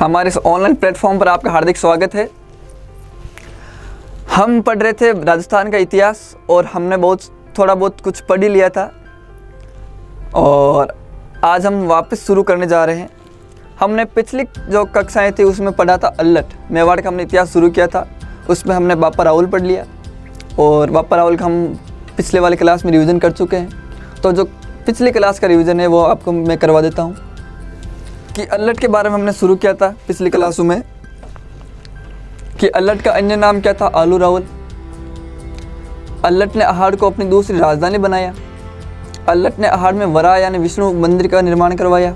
हमारे इस online platform पर आपका हार्दिक स्वागत है। हम पढ़ रहे थे राजस्थान का इतिहास और हमने थोड़ा बहुत कुछ पढ़ ही लिया था और आज हम वापस शुरू करने जा रहे हैं। हमने पिछली जो कक्षाएं थी उसमें पढ़ा था अल्लट मेवाड़ का हमने इतिहास शुरू किया था। उसमें हमने बापा राहुल पढ़ लिया और बापा राहुल का हम पिछले वाले क्लास में रिवीजन कर चुके हैं। तो जो पिछली क्लास का रिवीजन है वो आपको मैं करवा देता हूँ कि अल्लट के बारे में हमने शुरू किया था पिछली क्लासों में कि अल्लट का अन्य नाम क्या था, आलू राहुल। अल्लट ने अहाड़ को अपनी दूसरी राजधानी बनाया। अल्लट ने अहाड़ में वरा यानी विष्णु मंदिर का निर्माण करवाया।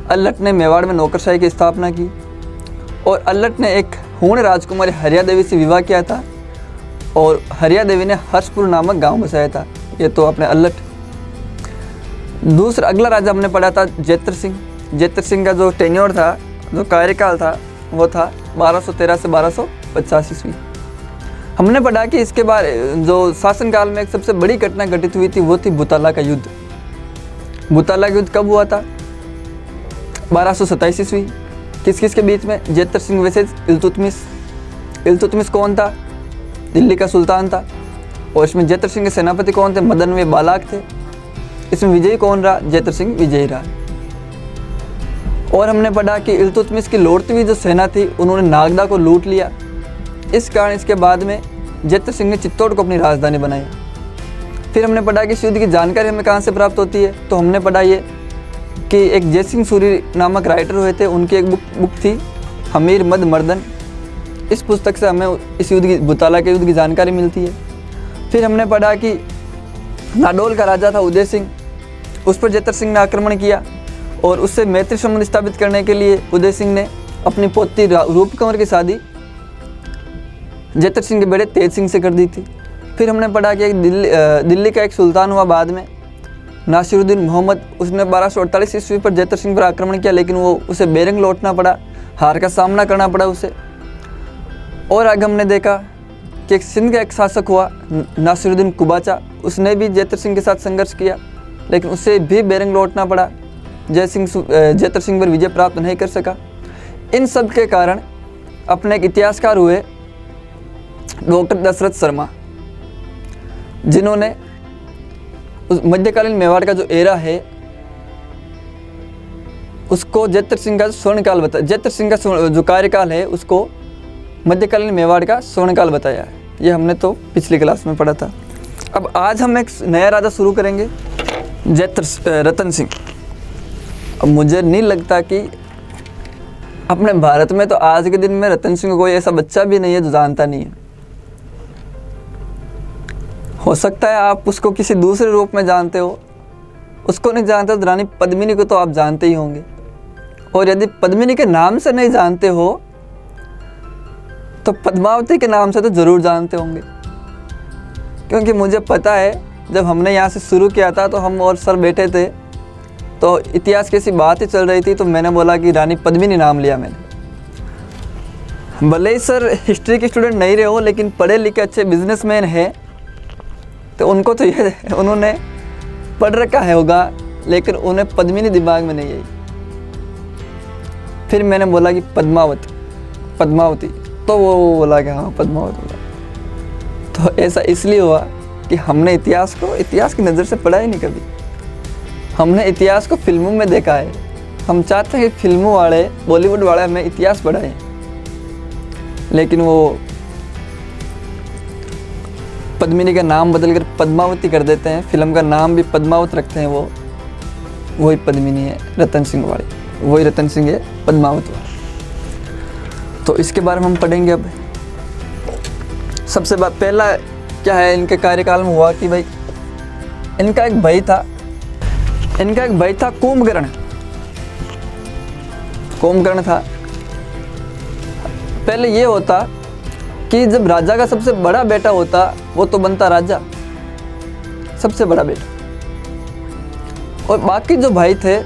अल्लट ने मेवाड़ में नौकरशाही की स्थापना की और अल्लट ने एक हूण राजकुमारी हरिया देवी से विवाह किया था और हरिया देवी ने हर्षपुर नामक गांव बसाया था। ये तो अपने अल्लट। दूसरा अगला राजा हमने पढ़ा था जैत्र सिंह। जैत्र सिंह का जो टेन्योर था, जो कार्यकाल था, वो था 1213 से 1285 ईस्वी। हमने पढ़ा कि इसके बाद जो शासनकाल में एक सबसे बड़ी घटना घटित हुई थी वो थी भूताला का युद्ध। भूताला का युद्ध कब हुआ था? 1227 ईस्वी। किस किस के बीच में? जैत्र सिंह वर्सेस इल्तुतमिश। इल्तुतमिश कौन था? दिल्ली का सुल्तान था और इसमें जैत्र सिंह के सेनापति कौन थे? मदन व बालाक थे। इसमें विजयी कौन रहा? जैत्र सिंह विजयी रहा। और हमने पढ़ा कि इल्तुतमिश की लौटती हुई जो सेना थी उन्होंने नागदा को लूट लिया। इस कारण इसके बाद में जैत्र सिंह ने चित्तौड़ को अपनी राजधानी बनाया। फिर हमने पढ़ा कि इस युद्ध की जानकारी हमें कहाँ से प्राप्त होती है, तो हमने पढ़ा ये कि एक जयसिंह सूरी नामक राइटर हुए थे, उनकी एक बुक थी हमीर मद मर्दन। इस पुस्तक से हमें इस युद्ध की, भूताला के युद्ध की जानकारी मिलती है। फिर हमने पढ़ा कि नाडोल का राजा था उदय सिंह, उस पर जैत्र सिंह ने आक्रमण किया और उससे मैत्री संबंध स्थापित करने के लिए उदय सिंह ने अपनी पोती रूप कंवर की शादी जैत्र सिंह के बेटे तेज सिंह से कर दी थी। फिर हमने पढ़ा कि एक दिल्ली का एक सुल्तान हुआ बाद में, नासिरुद्दीन मोहम्मद। उसने 1248 ईस्वी पर जैत्र सिंह पर आक्रमण किया, लेकिन उसे बेरंग लौटना पड़ा, हार का सामना करना पड़ा उसे। और आगे हमने देखा कि एक सिंध का एक शासक हुआ नासिरुद्दीन कुबाचा, उसने भी जैत्र सिंह के साथ संघर्ष किया, लेकिन उसे भी बेरंग लौटना पड़ा। जैत्र सिंह पर विजय प्राप्त नहीं कर सका। इन सब के कारण अपने एक इतिहासकार हुए डॉक्टर दशरथ शर्मा, जिन्होंने उस मध्यकालीन मेवाड़ का जो एरा है उसको जैत्र सिंह का स्वर्णकाल बताया। जैत्र सिंह का जो कार्यकाल है उसको मध्यकालीन मेवाड़ का स्वर्णकाल बताया है। ये हमने तो पिछली क्लास में पढ़ा था। अब आज हम एक नया राजा शुरू करेंगे, रतन सिंह। अब मुझे नहीं लगता कि अपने भारत में तो आज के दिन में रतन सिंह को कोई ऐसा बच्चा भी नहीं है जो जानता नहीं है। हो सकता है आप उसको किसी दूसरे रूप में जानते हो, उसको नहीं जानते तो रानी पद्मिनी को तो आप जानते ही होंगे। और यदि पद्मिनी के नाम से नहीं जानते हो तो पद्मावती के नाम से तो ज़रूर जानते होंगे, क्योंकि मुझे पता है जब हमने यहाँ से शुरू किया था तो हम और सर बैठे थे तो इतिहास की ऐसी बात ही चल रही थी, तो मैंने बोला कि रानी पद्मिनी नाम लिया मैंने। भले ही सर हिस्ट्री के स्टूडेंट नहीं रहे हो, लेकिन पढ़े लिखे अच्छे बिजनेसमैन हैं तो उनको तो ये उन्होंने पढ़ रखा है होगा, लेकिन उन्हें पद्मिनी दिमाग में नहीं आई। फिर मैंने बोला कि पद्मावती, तो वो बोला कि हाँ पद्मावती। तो ऐसा इसलिए हुआ कि हमने इतिहास की नज़र से पढ़ा ही नहीं कभी। हमने इतिहास को फिल्मों में देखा है। हम चाहते हैं कि फिल्मों वाले, बॉलीवुड वाले हमें इतिहास पढ़ाएं, लेकिन वो पद्मिनी का नाम बदलकर पद्मावती कर देते हैं। फिल्म का नाम भी पद्मावत रखते हैं। वही पद्मिनी है रतन सिंह वाली, वही रतन सिंह है पद्मावत वाली। तो इसके बारे में हम पढ़ेंगे। अब सबसे पहला क्या है इनके कार्यकाल में हुआ कि भाई इनका एक भाई था कुंभकर्ण था। पहले ये होता कि जब राजा का सबसे बड़ा बेटा होता वो तो बनता राजा, सबसे बड़ा बेटा, और बाकी जो भाई थे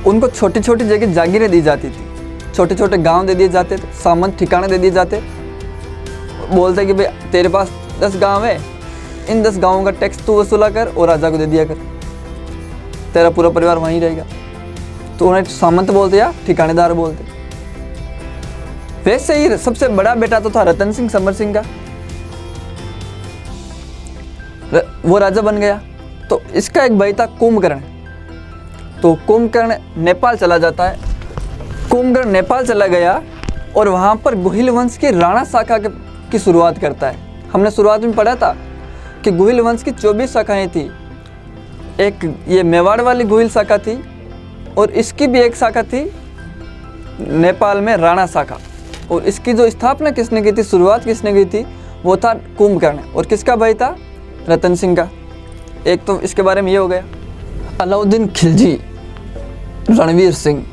उनको छोटी छोटी जगह जागीरें दी जाती थी, छोटे छोटे गांव दे दिए जाते थे, सामंत ठिकाने दे दिए जाते। बोलते कि भाई तेरे पास 10 गांव है, इन 10 गांवों का टैक्स तू वसूला कर और राजा को दे दिया कर, तेरा पूरा परिवार वहीं रहेगा। तो उन्हें सामंत बोलते या ठिकानेदार बोलते। वैसे ही सबसे बड़ा बेटा तो था रतन सिंह समर सिंह का, वो राजा बन गया। तो इसका एक भाई था कुंभकर्ण। तो कुंभकर्ण नेपाल चला जाता है। कुंभकर्ण नेपाल चला गया और वहाँ पर गुहिल वंश की राणा शाखा की शुरुआत करता है। हमने शुरुआत में पढ़ा था कि गुहिल वंश की 24 शाखाएं थी। एक ये मेवाड़ वाली गुहिल शाखा थी और इसकी भी एक शाखा थी नेपाल में, राणा शाखा। और इसकी जो स्थापना किसने की थी, शुरुआत किसने की थी, वो था कुंभकर्ण। और किसका भाई था, रतन सिंह का। एक तो इसके बारे में ये हो गया। अलाउद्दीन खिलजी, रणवीर सिंह।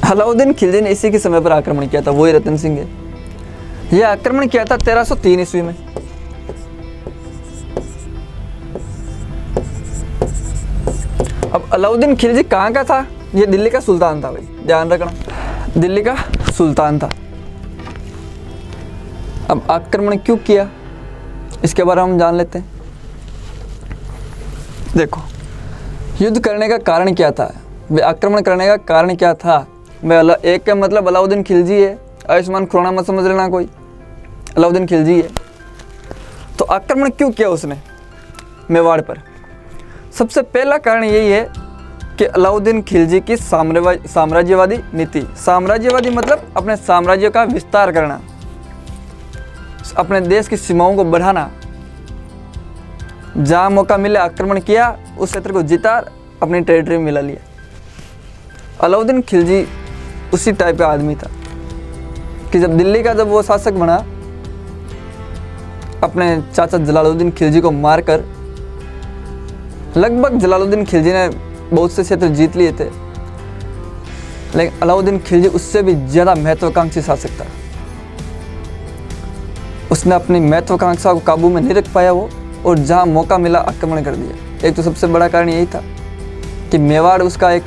अलाउद्दीन खिलजी ने इसी के समय पर आक्रमण किया था, वही रतन सिंह है। यह आक्रमण किया था 1303 ईस्वी में। अब अलाउद्दीन खिलजी कहाँ का था, ये दिल्ली का सुल्तान था भाई, ध्यान रखना, दिल्ली का सुल्तान था। अब आक्रमण क्यों किया इसके बारे में हम जान लेते हैं। देखो, युद्ध करने का कारण क्या था, आक्रमण करने का कारण क्या था। एक का मतलब अलाउद्दीन खिलजी है, आयुष्मान खुराना मत समझ लेना कोई, अलाउद्दीन खिलजी है। तो आक्रमण क्यों किया उसने मेवाड़ पर। सबसे पहला कारण यही है कि अलाउद्दीन खिलजी की साम्राज्यवादी नीति। साम्राज्यवादी मतलब अपने साम्राज्य का विस्तार करना, अपने देश की सीमाओं को बढ़ाना। जहाँ मौका मिले आक्रमण किया, उस क्षेत्र को जीता, अपनी टेरिटरी में मिला लिया। अलाउद्दीन खिलजी उसी टाइप का आदमी था कि जब दिल्ली का वो शासक बना, अपने चाचा जलालुद्दीन खिलजी को मारकर, लगभग जलालुद्दीन खिलजी ने बहुत से क्षेत्र जीत लिए थे, लेकिन अलाउद्दीन खिलजी उससे भी ज़्यादा महत्वाकांक्षी शासक था। उसने अपनी महत्वाकांक्षा को काबू में नहीं रख पाया वो, और जहाँ मौका मिला आक्रमण कर दिया। एक तो सबसे बड़ा कारण यही था कि मेवाड़ उसका एक,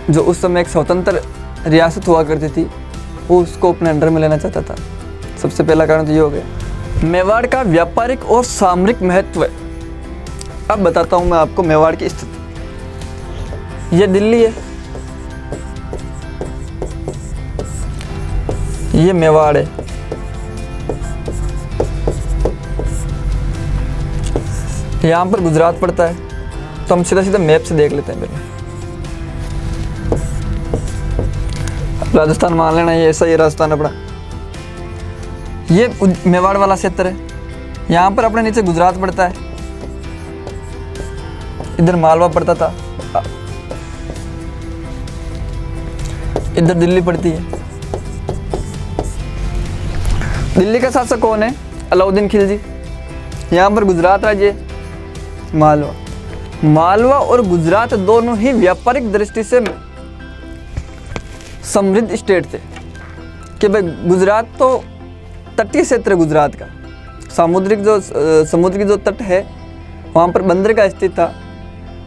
जो उस समय एक स्वतंत्र रियासत हुआ करती थी, वो उसको अपने अंडर में लेना चाहता था। सबसे पहला कारण तो ये हो गया। मेवाड़ का व्यापारिक और सामरिक महत्व। अब बताता हूँ मैं आपको मेवाड़ की स्थिति। ये दिल्ली है, ये मेवाड़ है, यहाँ पर गुजरात पड़ता है। तो हम सीधा सीधा मैप से देख लेते हैं पहले। राजस्थान मान लेना, ये ऐसा ही राजस्थान अपना। ये मेवाड़ वाला क्षेत्र है, यहाँ पर अपने नीचे गुजरात पड़ता है, इधर मालवा पड़ता था, इधर दिल्ली पड़ती है। दिल्ली का शासक कौन है, अलाउद्दीन खिलजी। यहाँ पर गुजरात राज्य, मालवा और गुजरात दोनों ही व्यापारिक दृष्टि से समृद्ध स्टेट थे। कि भाई गुजरात तो तटीय क्षेत्र, गुजरात का समुद्र की जो तट है, वहाँ पर बंदरगाह स्थित था।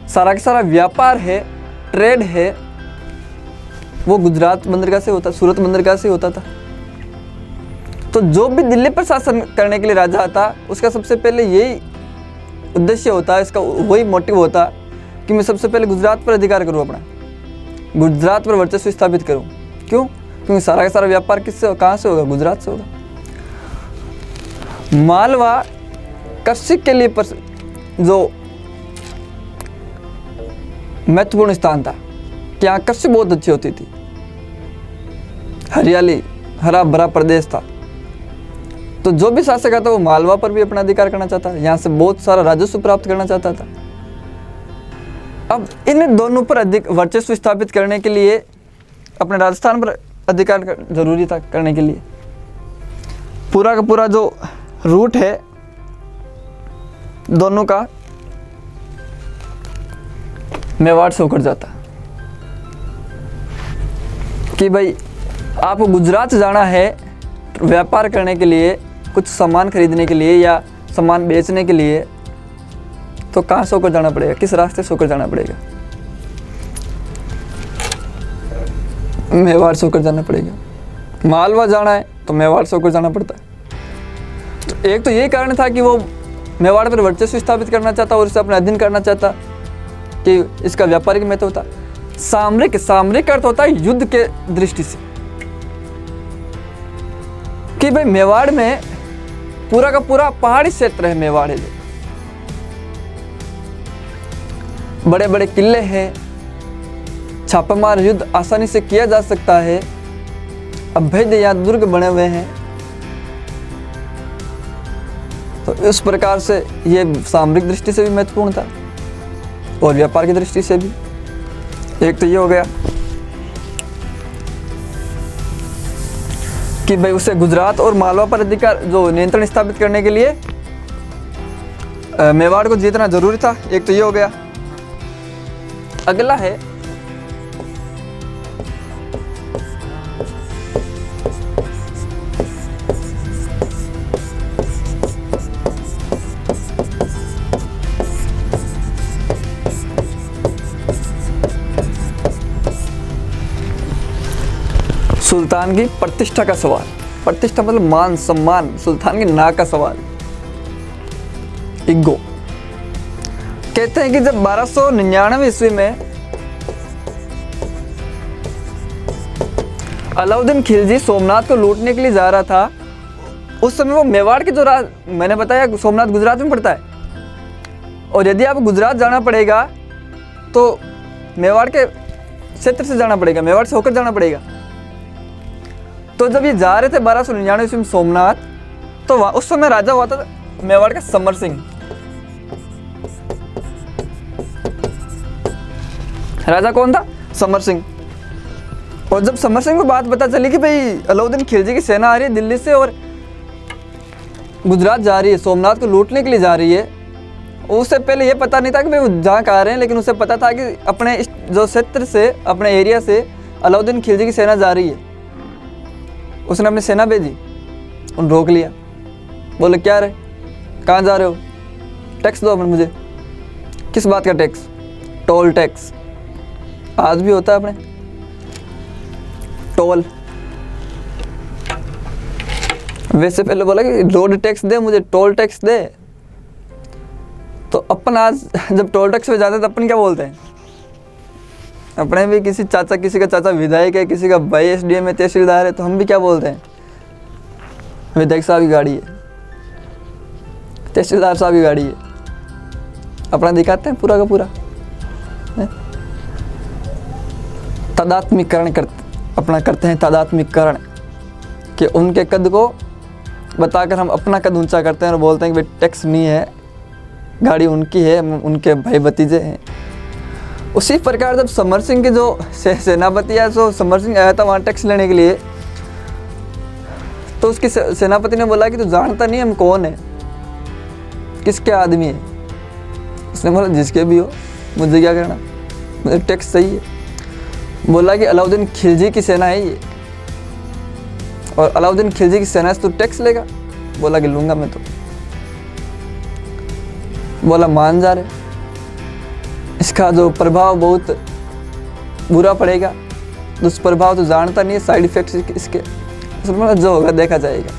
सारा का सारा व्यापार है, ट्रेड है, वो गुजरात बंदरगाह से होता, सूरत बंदरगाह से होता था। तो जो भी दिल्ली पर शासन करने के लिए राजा आता, उसका सबसे पहले यही उद्देश्य होता है, इसका वही मोटिव होता कि मैं सबसे पहले गुजरात पर अधिकार करूं, अपना गुजरात पर वर्चस्व स्थापित करूं। क्यों? क्योंकि सारा का सारा व्यापार किससे, कहाँ से होगा, गुजरात से होगा। मालवा कृषि के लिए जो महत्वपूर्ण स्थान था कि यहाँ कृषि बहुत अच्छी होती थी, हरियाली, हरा भरा प्रदेश था। तो जो भी शासक आता वो मालवा पर भी अपना अधिकार करना चाहता, यहाँ से बहुत सारा राजस्व प्राप्त करना चाहता था। अब इन दोनों पर अधिक वर्चस्व स्थापित करने के लिए अपने राजस्थान पर अधिकार जरूरी था करने के लिए। पूरा का पूरा जो रूट है दोनों का, मेवाड़ से होकर जाता कि भाई आपको गुजरात जाना है व्यापार करने के लिए, कुछ सामान खरीदने के लिए या सामान बेचने के लिए, तो कहाँ से होकर जाना पड़ेगा, किस रास्ते से होकर जाना पड़ेगा, मेवाड़ से होकर जाना पड़ेगा। मालवा जाना है तो मेवाड़ से होकर जाना पड़ता है। तो एक तो यही कारण था कि वो मेवाड़ पर वर्चस्व स्थापित करना चाहता और इसे अपना अधीन करना चाहता, कि इसका व्यापारिक महत्व होता। सामरिक अर्थ होता है युद्ध के दृष्टि से, कि भाई मेवाड़ में पूरा का पूरा पहाड़ी क्षेत्र है। मेवाड़ है जो बड़े बड़े किले हैं, छापेमार युद्ध आसानी से किया जा सकता है, अभेद्य यहाँ दुर्ग बने हुए हैं। तो इस प्रकार से ये सामरिक दृष्टि से भी महत्वपूर्ण था और व्यापार की दृष्टि से भी। एक तो ये हो गया कि भाई उसे गुजरात और मालवा पर अधिकार जो नियंत्रण स्थापित करने के लिए मेवाड़ को जीतना जरूरी था। एक तो ये हो गया। अगला है सुल्तान की प्रतिष्ठा का सवाल। प्रतिष्ठा मतलब मान सम्मान, सुल्तान की नाक का सवाल, इगो। कहते हैं कि जब 1299 ईस्वी में अलाउद्दीन खिलजी सोमनाथ को लूटने के लिए जा रहा था, उस समय वो मेवाड़ के जो मैंने बताया सोमनाथ गुजरात में पड़ता है, और यदि आप गुजरात जाना पड़ेगा तो मेवाड़ के क्षेत्र से जाना पड़ेगा, मेवाड़ से होकर जाना पड़ेगा। तो जब ये जा रहे थे 1299 ईस्वी में सोमनाथ, तो उस समय राजा हुआ था मेवाड़ का समर सिंह। राजा कौन था? समर सिंह। और जब समर सिंह को बात पता चली कि भाई अलाउद्दीन खिलजी की सेना आ रही है दिल्ली से और गुजरात जा रही है, सोमनाथ को लूटने के लिए जा रही है, उससे पहले ये पता नहीं था कि भाई वो जहाँ का आ रहे हैं, लेकिन उसे पता था कि अपने जो क्षेत्र से, अपने एरिया से अलाउद्दीन खिलजी की सेना जा रही है। उसने अपनी सेना भेजी, उन रोक लिया, बोले क्या रहे, कहाँ जा रहे हो, टैक्स दो मुझे। किस बात का टैक्स? Toll tax. आज भी होता है अपने टोल। वैसे पहले बोला कि रोड टैक्स दे मुझे, टोल टैक्स दे। तो अपन आज जब टोल टैक्स पे जाते हैं तो अपन क्या बोलते हैं? अपने भी किसी का चाचा विधायक है, किसी का भाई एसडीएम है, तहसीलदार है, तो हम भी क्या बोलते हैं? विधायक साहब की गाड़ी है, तहसीलदार साहब की गाड़ी है। अपना दिखाते हैं पूरा का पूरा। तादात्म्यकरण करते हैं तादात्म्यकरण, कि उनके कद को बताकर हम अपना कद ऊंचा करते हैं और बोलते हैं कि भाई टैक्स नहीं है, गाड़ी उनकी है, उनके भाई भतीजे हैं। उसी प्रकार जब समर सिंह के जो सेनापति है, तो समर सिंह आया था वहाँ टैक्स लेने के लिए, तो उसकी सेनापति ने बोला कि तू जानता नहीं हम कौन है, किसके आदमी है? उसने बोला जिसके भी हो, मुझे क्या करना, मुझे टैक्स सही है। बोला कि अलाउद्दीन खिलजी की सेना है ये, और अलाउद्दीन खिलजी की सेना से तू टैक्स लेगा? बोला कि लूंगा मैं तो। बोला मान जा रहे, इसका जो प्रभाव बहुत बुरा पड़ेगा, दुष्प्रभाव तो जानता नहीं है, साइड इफेक्ट्स इसके। उसने जो होगा देखा जाएगा,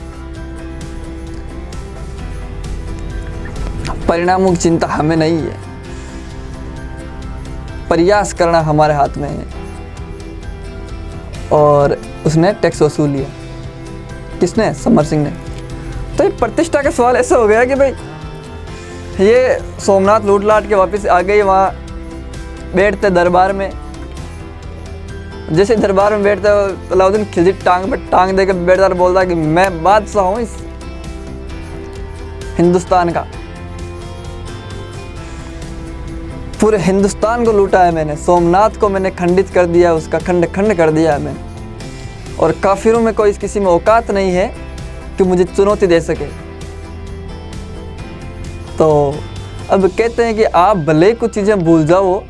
परिणामों की चिंता हमें नहीं है, प्रयास करना हमारे हाथ में है। और उसने टैक्स वसूल लिया। किसने? समर सिंह ने। तो ये प्रतिष्ठा का सवाल ऐसा हो गया कि भाई ये सोमनाथ लूट लाट के वापस आ गए, वहाँ बैठते दरबार में। जैसे दरबार में बैठते अलाउद्दीन खिलजी टांग पर टांग देकर बैठता और बोलता कि मैं बादशाह हूँ इस हिंदुस्तान का, पूरे हिंदुस्तान को लूटा है मैंने, सोमनाथ को मैंने खंडित कर दिया, उसका खंड खंड कर दिया है मैंने, और काफिरों में कोई किसी में औकात नहीं है कि मुझे चुनौती दे सके। तो अब कहते हैं कि आप भले कुछ चीज़ें भूल जाओ,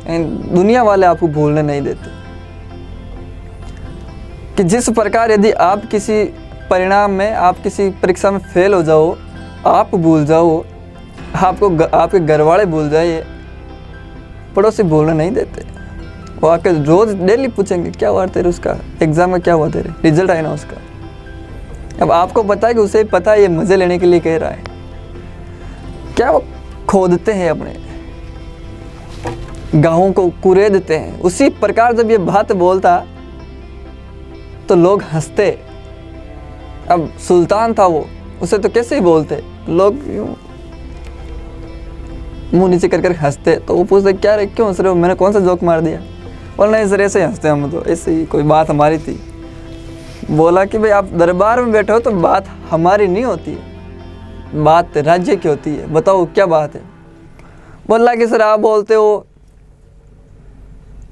दुनिया वाले आपको भूलने नहीं देते। कि जिस प्रकार यदि आप किसी परिणाम में, आप किसी परीक्षा में फेल हो जाओ, आप भूल जाओ, आपके घर वाले भूल जाए, पड़ोसी भूलने नहीं देते। वो आके रोज डेली पूछेंगे क्या हुआ तेरे, उसका एग्जाम में क्या हुआ तेरे, रिजल्ट आया ना उसका। अब आपको पता है कि उसे पता है ये मजे लेने के लिए कह रहा है, क्या वो खोदते हैं अपने गाहों को, कुरेदते हैं। उसी प्रकार जब ये बात बोलता तो लोग हंसते अब सुल्तान था वो, उसे तो कैसे ही बोलते, लोग यूं मुंह नीचे कर हंसते। तो वो पूछते क्या रे क्यों हंस रहे हो, मैंने कौन सा जोक मार दिया। बोला नहीं सर ऐसे ही हंसते हम तो, ऐसे ही कोई बात हमारी थी। बोला कि भाई आप दरबार में बैठे हो तो बात हमारी नहीं होती है, बात राज्य की होती है, बताओ क्या बात है। बोला कि सर आप बोलते हो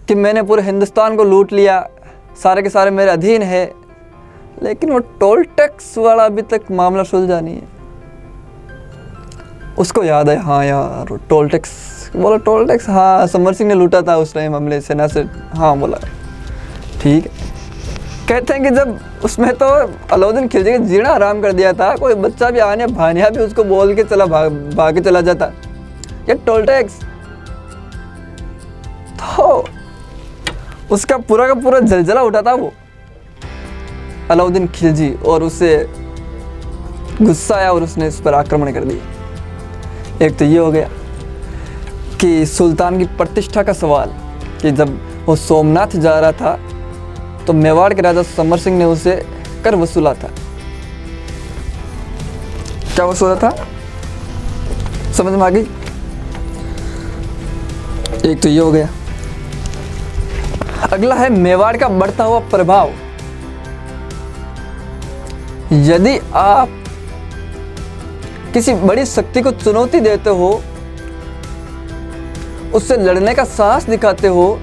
कि मैंने पूरे हिंदुस्तान को लूट लिया, सारे के सारे मेरे अधीन है, लेकिन वो टोल टैक्स वाला अभी तक मामला सुलझा नहीं है। उसको याद है, हाँ यार टोल टैक्स। बोला टोल टैक्स, हाँ समर सिंह ने लूटा था उस टाइम हमले सेना से। हाँ बोला ठीक है। कहते हैं कि जब उसमें तो अलाउद्दीन खिलजी का जीना हराम कर दिया था, कोई बच्चा भी आने भानिया भी उसको बोल के चला भाग के चला जाता ये टोल टैक्स, तो उसका पूरा का पूरा जलजला उठा था वो अलाउद्दीन खिलजी, और उससे गुस्सा आया और उसने इस पर आक्रमण कर दिया। एक तो ये हो गया कि सुल्तान की प्रतिष्ठा का सवाल, कि जब वो सोमनाथ जा रहा था तो मेवाड़ के राजा समर सिंह ने उसे कर वसूला था। क्या वसूला था समझ में आ गई। एक तो ये हो गया। अगला है मेवाड़ का बढ़ता हुआ प्रभाव। यदि आप किसी बड़ी शक्ति को चुनौती देते हो, उससे लड़ने का साहस दिखाते हो,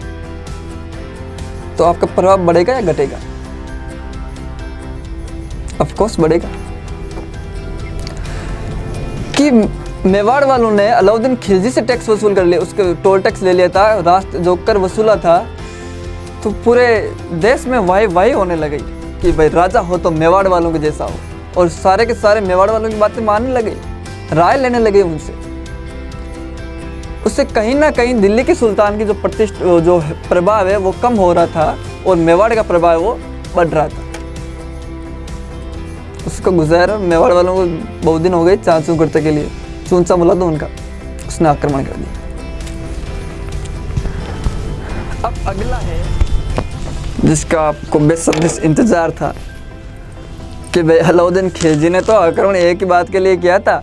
तो आपका प्रभाव बढ़ेगा या घटेगा? ऑफ कोर्स बढ़ेगा। कि मेवाड़ वालों ने अलाउद्दीन खिलजी से टैक्स वसूल कर लिया, उसके टोल टैक्स ले लिया था, राष्ट्र जो कर वसूला था, तो पूरे देश में वाही होने लगी कि भाई राजा हो तो मेवाड़ वालों के जैसा हो, और सारे के सारे मेवाड़ वालों की बातें मानने लगे, राय लेने लगे उनसे। उससे कहीं ना कहीं दिल्ली के सुल्तान की जो प्रभाव है वो कम हो रहा था, और मेवाड़ का प्रभाव वो बढ़ रहा था। उसको गुजर मेवाड़ वालों को बहुत दिन हो गए चांचू करते के लिए, चूंचा मुला दो उनका, उसने आक्रमण कर दिया। अब अगला है जिसका आपको बेसब्री से इंतजार था कि भाई अलाउद्दीन खिलजी ने तो आक्रमण एक ही बात के लिए किया था,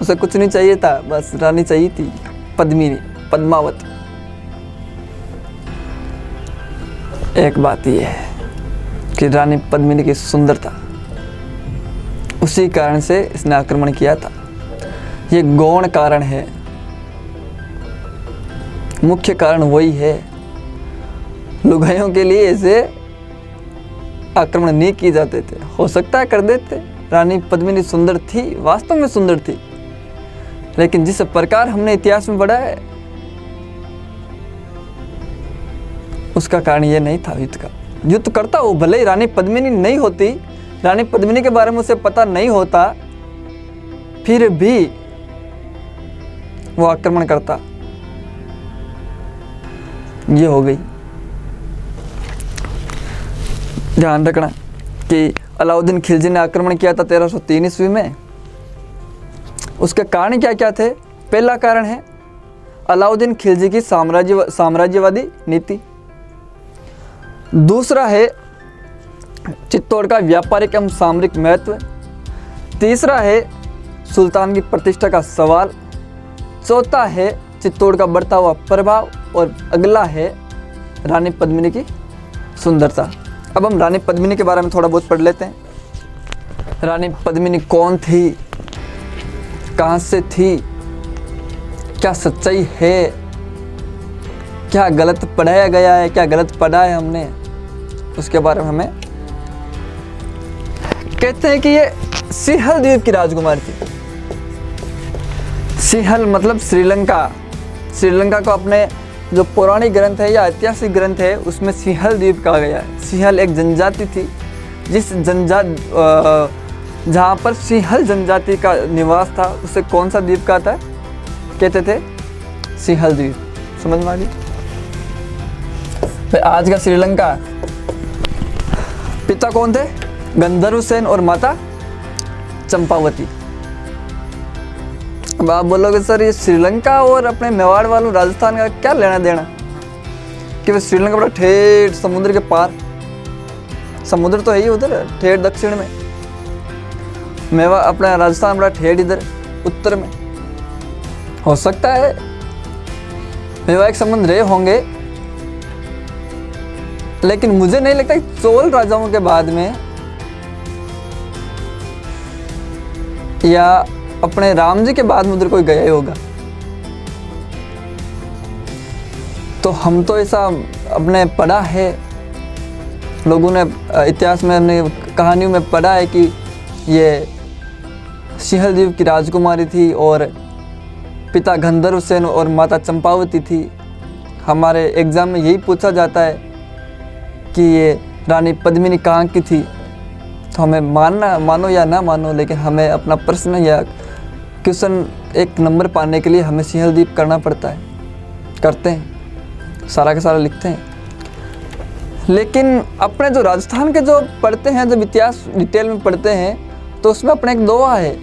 उसे कुछ नहीं चाहिए था, बस रानी चाहिए थी, पद्मिनी, पद्मावत। एक बात यह है कि रानी पद्मिनी की सुंदरता, उसी कारण से इसने आक्रमण किया था। ये गौण कारण है, मुख्य कारण वही है। लुगाइयों के लिए ऐसे आक्रमण नहीं किए जाते थे, हो सकता है कर देते। रानी पद्मिनी सुंदर थी, वास्तव में सुंदर थी, लेकिन जिस प्रकार हमने इतिहास में पढ़ा है उसका कारण ये नहीं था युद्ध का। युद्ध करता वो भले ही रानी पद्मिनी नहीं होती, रानी पद्मिनी के बारे में उसे पता नहीं होता, फिर भी वो आक्रमण करता। ये हो गई। ध्यान रखना कि अलाउद्दीन खिलजी ने आक्रमण किया था 1303 ईस्वी में। उसके कारण क्या क्या थे? पहला कारण है अलाउद्दीन खिलजी की साम्राज्यवादी नीति। दूसरा है चित्तौड़ का व्यापारिक एवं सामरिक महत्व। तीसरा है सुल्तान की प्रतिष्ठा का सवाल। चौथा है चित्तौड़ का बढ़ता हुआ प्रभाव, और अगला है रानी पद्मिनी की सुंदरता। अब हम रानी पद्मिनी के बारे में थोड़ा बहुत पढ़ लेते हैं। रानी पद्मिनी कौन थी, कहाँ से थी, क्या सच्चाई है, क्या गलत पढ़ाया गया है, क्या गलत पढ़ा है हमने, उसके बारे में हमें कहते हैं कि ये सिंहल द्वीप की राजकुमारी थी। सिंहल मतलब श्रीलंका। श्रीलंका को अपने जो पौराणिक ग्रंथ है या ऐतिहासिक ग्रंथ है उसमें सिंहल द्वीप कहा गया है। सिंहल एक जनजाति थी, जिस जहाँ पर सिंहल जनजाति का निवास था, उसे कौन सा द्वीप कहा था? कहते थे सिंहल द्वीप। समझ में आ गई? आज का श्रीलंका, पिता कौन थे? गंधर्व सेन और माता चंपावती। अब आप बोलोगे सर ये श्रीलंका और अपने मेवाड़ वालों राजस्थान का क्या लेना देना, कि वे श्रीलंका बड़ा ठेठ समुद्र के पार। समुद्र तो है ही उधर ठेठ दक्षिण में, मेवा अपना राजस्थान बड़ा ठेठ इधर उत्तर में। हो सकता है वैवाहिक संबंध रहे होंगे, लेकिन मुझे नहीं लगता कि चोल राजाओं के बाद में या अपने राम जी के बाद में उधर कोई गया ही होगा। तो हम तो ऐसा अपने पढ़ा है, लोगों ने इतिहास में, हमने कहानियों में पढ़ा है कि ये सिंहलदीव की राजकुमारी थी और पिता गंधर्व सेन और माता चंपावती थी। हमारे एग्ज़ाम में यही पूछा जाता है कि ये रानी पद्मिनी कहाँ की थी। तो हमें मानो या ना मानो, लेकिन हमें अपना प्रश्न या क्वेश्चन एक नंबर पाने के लिए हमें सिंहलदीव करना पड़ता है, करते हैं, सारा का सारा लिखते हैं। लेकिन अपने जो राजस्थान के जो पढ़ते हैं, जब इतिहास डिटेल में पढ़ते हैं, तो उसमें अपने एक दोहा है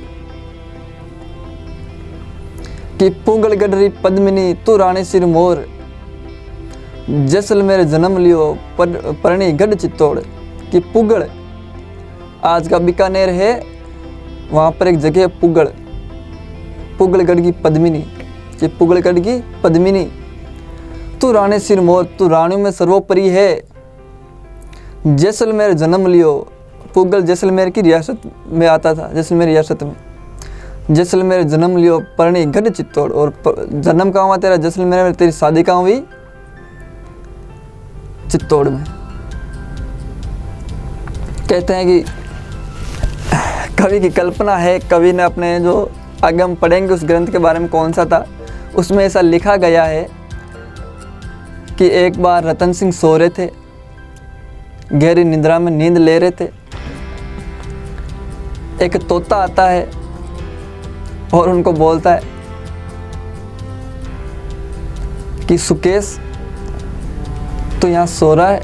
कि पुगल गडरी पद्मिनी तू रानी सिरमौर, जैसलमेर जन्म लियो परणी गढ़ चित्तौड़। कि पुगल आज का बीकानेर है, वहाँ पर एक जगह है पुगलगढ़ की पद्मिनी, कि पुगलगढ़ की पद्मिनी तू रानी सिरमौर, तू रानियों में सर्वोपरि है। जैसलमेर जन्म लियो, पुगल जैसलमेर की रियासत में आता था, जैसलमेर रियासत में। जैसलमेर जन्म लियो परणी गढ़ चित्तौड़, और जन्म कहाँ हुआ तेरा? जैसलमेर में। तेरी शादी कहाँ हुई? चित्तौड़ में। कहते हैं कि कवि की कल्पना है, कवि ने अपने जो आगे हम पढ़ेंगे उस ग्रंथ के बारे में कौन सा था, उसमें ऐसा लिखा गया है कि एक बार रतन सिंह सो रहे थे, गहरी निद्रा में नींद ले रहे थे। एक तोता आता है और उनको बोलता है कि सुकेश तो यहाँ सो रहा है,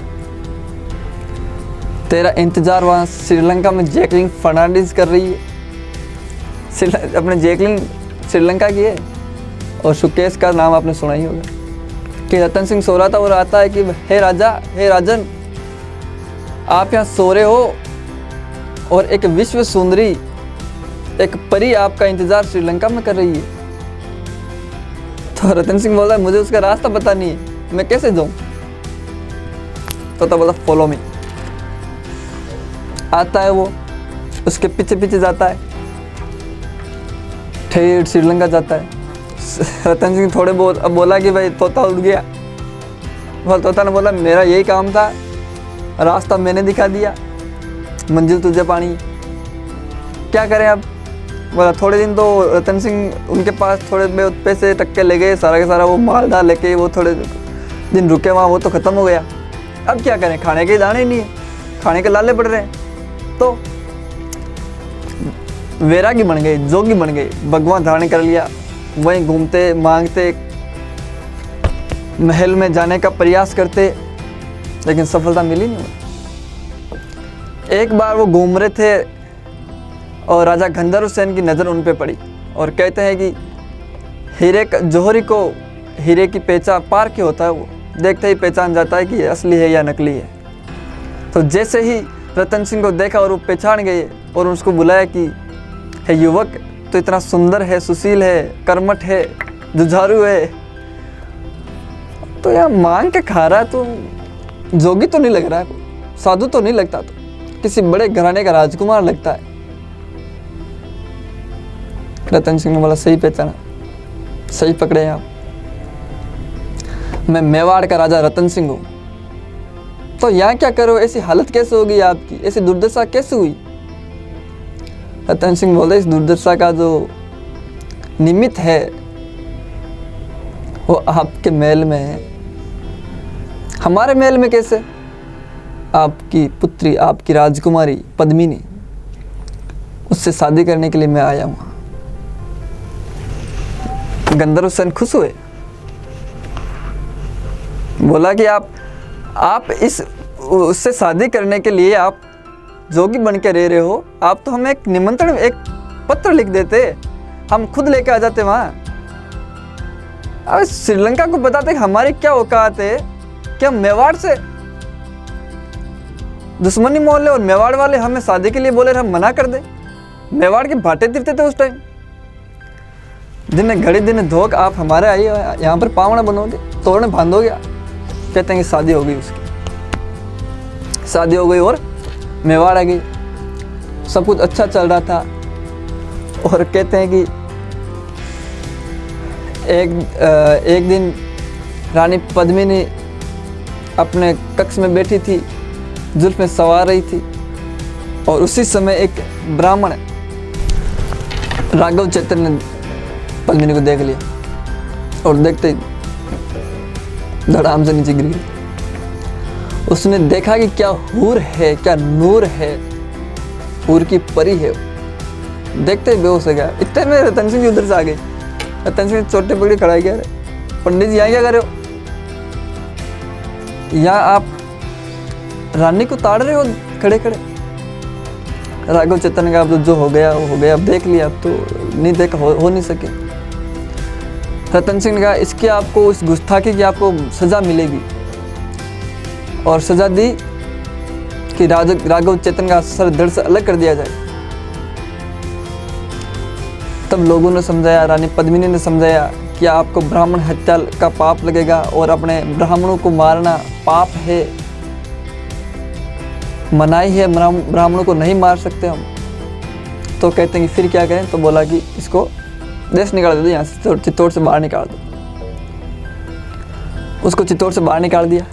तेरा इंतजार वहाँ श्रीलंका में जैकलिन फर्नांडिस कर रही है। अपने जैकलिन श्रीलंका की है, और सुकेश का नाम आपने सुना ही होगा। कि रतन सिंह सो रहा था और आता है कि हे राजा, हे राजन, आप यहाँ सो रहे हो और एक विश्व सुंदरी, एक परी आपका इंतजार श्रीलंका में कर रही है। तो रतन सिंह बोलता है मुझे उसका रास्ता पता नहीं है, मैं कैसे जाऊं? तो बोला फॉलो मी। आता है वो, उसके पीछे पीछे जाता है, ठेठ श्रीलंका जाता है। रतन सिंह थोड़े बहुत अब बोला कि भाई तोता उड़ गया। तोता ने बोला मेरा यही काम था, रास्ता मैंने दिखा दिया, मंजिल तुझे पानी, क्या करें अब? बोला थोड़े दिन तो रतन सिंह उनके पास थोड़े बहुत पैसे टक्के ले गए, सारा का सारा वो मालदा लेके वो थोड़े दिन रुके वहाँ, वो तो ख़त्म हो गया। अब क्या करें, खाने के दाने ही नहीं है, खाने के लाले पड़ रहे हैं। तो वैरागी बन गए, जोगी बन गए, भगवान धारण कर लिया, वहीं घूमते मांगते, महल में जाने का प्रयास करते, लेकिन सफलता मिली नहीं। एक बार वो घूम रहे थे और राजा गंधर्व सेन की नज़र उन पे पड़ी, और कहते हैं कि हीरे जौहरी को हीरे की पहचान पार क्या होता है, वो देखते ही पहचान जाता है कि ये असली है या नकली है। तो जैसे ही रतन सिंह को देखा और वो पहचान गए और उसको बुलाया कि हे युवक, तो इतना सुंदर है, सुशील है, कर्मठ है, जुझारू है, तो यार मांग के खा रहा है, तो जोगी तो नहीं लग रहा है, साधु तो नहीं लगता, तो किसी बड़े घराने का राजकुमार लगता है। रतन सिंह ने बोला सही पहचाना, सही पकड़े आप, मैं मेवाड़ का राजा रतन सिंह हूँ। तो यहाँ क्या करो, ऐसी हालत कैसे होगी आपकी, ऐसी दुर्दशा कैसे हुई? रतन सिंह बोलते इस दुर्दशा का जो निमित्त है वो आपके महल में है। हमारे महल में कैसे? आपकी पुत्री, आपकी राजकुमारी पद्मिनी, उससे शादी करने के लिए मैं आया हूँ। गंधर्व सेन खुश हुए, बोला कि आप इस उससे शादी करने के लिए आप जोगी बन के रह रहे हो, आप तो हमें एक निमंत्रण, एक पत्र लिख देते, हम खुद लेके आ जाते वहाँ। अब श्रीलंका को बताते कि हमारी क्या औकात है कि हम मेवाड़ से दुश्मनी मोहल्ले और मेवाड़ वाले हमें शादी के लिए बोले, हम मना कर दे। मेवाड़ के भाटे तिरते थे उस टाइम। दिन घड़ी दिन धोक आप हमारे आई यहाँ पर पावना बनोगे, तोड़ने बांधोगे। कहते हैं कि शादी हो गई, उसकी शादी हो गई और मेवाड़ आ गई। सब कुछ अच्छा चल रहा था। और कहते हैं कि एक दिन रानी पद्मिनी अपने कक्ष में बैठी थी, जुल्फ में सवार रही थी, और उसी समय एक ब्राह्मण राघव चेतन ने पद्मिनी को देख लिया और देखते ही धड़ाम से नीचे गिर गई। उसने देखा कि क्या हूर है, क्या नूर है, हूर की परी है। देखते ही बेहोश हो गया। इतने में रतन सिंह जी उधर से आ गए। रतन सिंह चोटे पकड़ी खड़ा गया, पंडित जी यहाँ क्या कर रहे हो? यहाँ आप रानी को ताड़ रहे हो खड़े खड़े। राघव चेतन का अब तो जो हो गया वो हो गया, अब देख लिया, अब तो नहीं देखा, हो नहीं सके। रतन सिंह ने कहा इसकी आपको, इस गुस्ताखी की आपको सजा मिलेगी। और सजा दी कि राघव चेतन का सर धड़ से अलग कर दिया जाए। तब लोगों ने समझाया, रानी पद्मिनी ने समझाया कि आपको ब्राह्मण हत्या का पाप लगेगा और अपने ब्राह्मणों को मारना पाप है, मनाही है, ब्राह्मणों को नहीं मार सकते हम। तो कहते हैं कि फिर क्या करें? तो बोला कि इसको देश निकाल दो, यहाँ से चित्तौड़ से बाहर निकाल दो। उसको चित्तौड़ से बाहर निकाल दिया।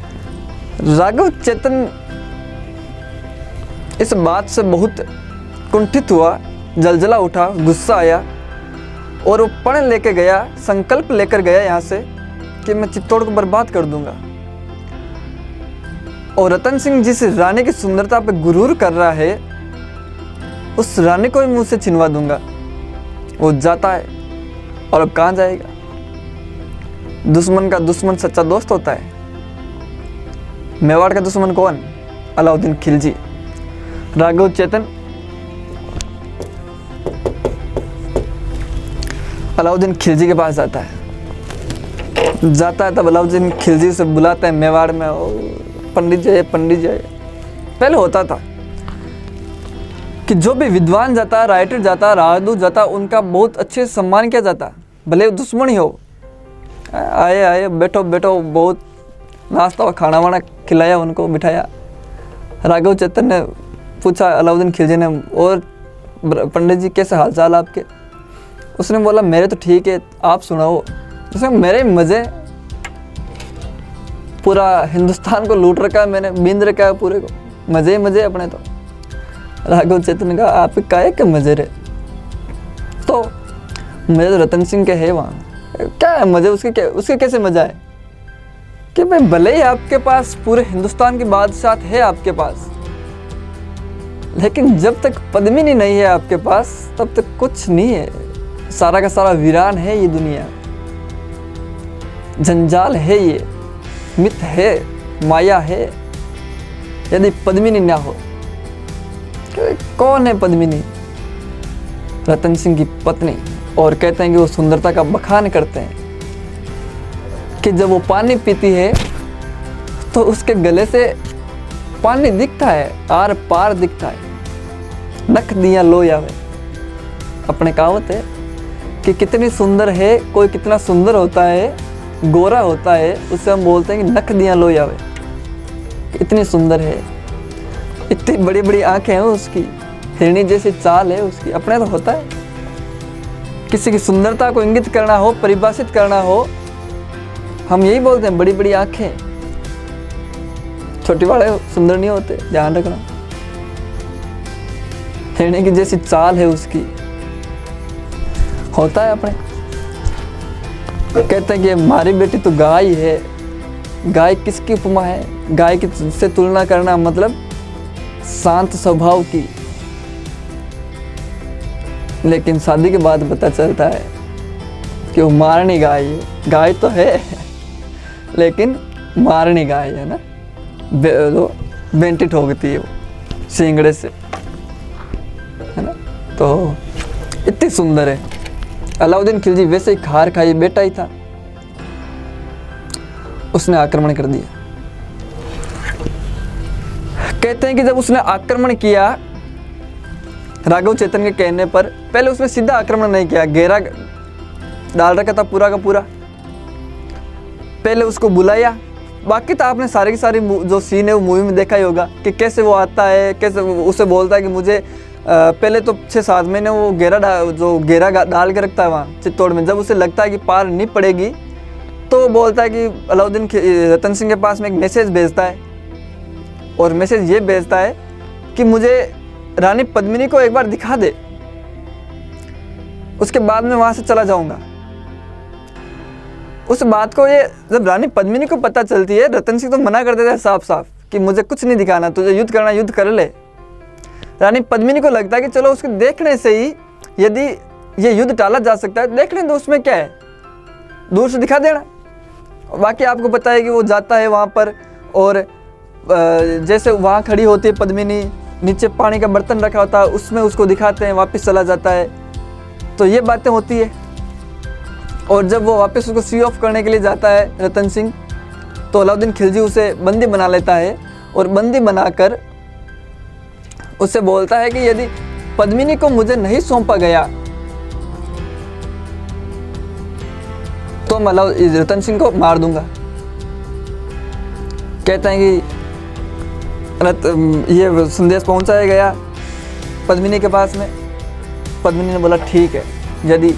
राघव चेतन इस बात से बहुत कुंठित हुआ, जलजला उठा, गुस्सा आया, और वो पढ़ लेके गया, संकल्प लेकर गया यहाँ से कि मैं चित्तौड़ को बर्बाद कर दूंगा। और रतन सिंह जिस रानी की सुंदरता पे गुरूर कर रहा है, उस रानी को भी मुंह से छिनवा दूंगा। वो जाता है, और अब कहाँ जाएगा? दुश्मन का दुश्मन सच्चा दोस्त होता है। मेवाड़ का दुश्मन कौन? अलाउद्दीन खिलजी। राघव चेतन अलाउद्दीन खिलजी के पास जाता है। तब अलाउद्दीन खिलजी से बुलाता है मेवाड़ में, पंडित जी, पंडित जी। पहले होता था कि जो भी विद्वान जाता, राइटर जाता, राजदूत जाता, उनका बहुत अच्छे से सम्मान किया जाता, भले दुश्मन ही हो। आए बैठो, बहुत नाश्ता और खाना वाना खिलाया, उनको बिठाया। राघव चेतन ने पूछा अलाउद्दीन खिलजी ने, और पंडित जी कैसे हाल चाल आपके? उसने बोला मेरे तो ठीक है, आप सुनाओ। उसने मेरे मज़े, पूरा हिंदुस्तान को लूट रखा है मैंने, बींद रखा है पूरे को, मज़े ही मज़े अपने। तो राघव चेतन ने कहा आप काहे के मज़े रे? तो मेरे तो रतन सिंह के है वहाँ, क्या है मज़े? उसके कैसे मज़ा है कि भाई भले ही आपके पास पूरे हिंदुस्तान की बादशाह है आपके पास, लेकिन जब तक पद्मिनी नहीं है आपके पास तब तक कुछ नहीं है। सारा का सारा वीरान है ये दुनिया, जंजाल है ये, मिथ है, माया है। यदि पद्मिनी ना हो, कौन है पद्मिनी? रतन सिंह की पत्नी। और कहते हैं कि वो सुंदरता का बखान करते हैं कि जब वो पानी पीती है तो उसके गले से पानी दिखता है, आर पार दिखता है। नख दिया लो यावे, अपने कहावत है कि कितनी सुंदर है, कोई कितना सुंदर होता है, गोरा होता है, उससे हम बोलते हैं कि नख दिया लो यावे, इतनी सुंदर है, इतनी बड़ी बड़ी आंखें हैं उसकी, हिरनी जैसी चाल है उसकी। अपने तो होता है किसी की सुंदरता को इंगित करना हो, परिभाषित करना हो, हम यही बोलते हैं बड़ी बड़ी आंखें। छोटी वाले सुंदर नहीं होते, ध्यान रखना। हिरनी की जैसी चाल है उसकी, होता है अपने। कहते हैं कि हमारी बेटी तो गाय है। गाय किसकी उपमा है? गाय की से तुलना करना मतलब शांत स्वभाव की, लेकिन शादी के बाद पता चलता है कि वो मारनी गाय है। गाय तो है लेकिन मारनी गाय है ना, बेंटी ठोकती है वो सिंगड़े से, है ना। तो इतनी सुंदर है। अलाउद्दीन खिलजी वैसे ही खार खाई बेटा ही था, उसने आक्रमण कर दिया। कहते हैं कि जब उसने आक्रमण किया राघव चेतन के कहने पर, पहले उसने सीधा आक्रमण नहीं किया, घेरा डाल रखा था पूरा का पूरा। पहले उसको बुलाया, बाकी तो आपने सारे की सारी जो सीन है वो मूवी में देखा ही होगा कि कैसे वो आता है, कैसे उसे बोलता है कि मुझे पहले तो 6-7 महीने वो घेरा डाल के रखता है वहाँ चित्तौड़ में। जब उसे लगता है कि पार नहीं पड़ेगी तो वो बोलता है कि अलाउद्दीन रतन सिंह के पास में एक मैसेज भेजता है, और मैसेज ये भेजता है कि मुझे रानी पद्मिनी को एक बार दिखा दे, उसके बाद मैं वहाँ से चला जाऊँगा। उस बात को ये जब रानी पद्मिनी को पता चलती है, रतन सिंह तो मना कर देता है साफ साफ कि मुझे कुछ नहीं दिखाना, तुझे युद्ध करना युद्ध कर ले। रानी पद्मिनी को लगता है कि चलो उसके देखने से ही यदि ये युद्ध टाला जा सकता है, देखने दो, उसमें क्या है, दूर से दिखा देना। बाकी आपको पता है कि वो जाता है वहाँ पर, और जैसे वहाँ खड़ी होती है पद्मिनी, नीचे पानी का बर्तन रखा होता है, उसमें उसको दिखाते हैं, वापस चला जाता है। तो ये बातें होती है। और जब वो वापस उसको सी ऑफ करने के लिए जाता है रतन सिंह, तो अलाउद्दीन खिलजी उसे बंदी बना लेता है, और बंदी बनाकर उससे बोलता है कि यदि पद्मिनी को मुझे नहीं सौंपा गया तो मैं रतन सिंह को मार दूंगा। कहते हैं कि ये संदेश पहुंचाया गया पद्मिनी के पास में। पद्मिनी ने बोला ठीक है, यदि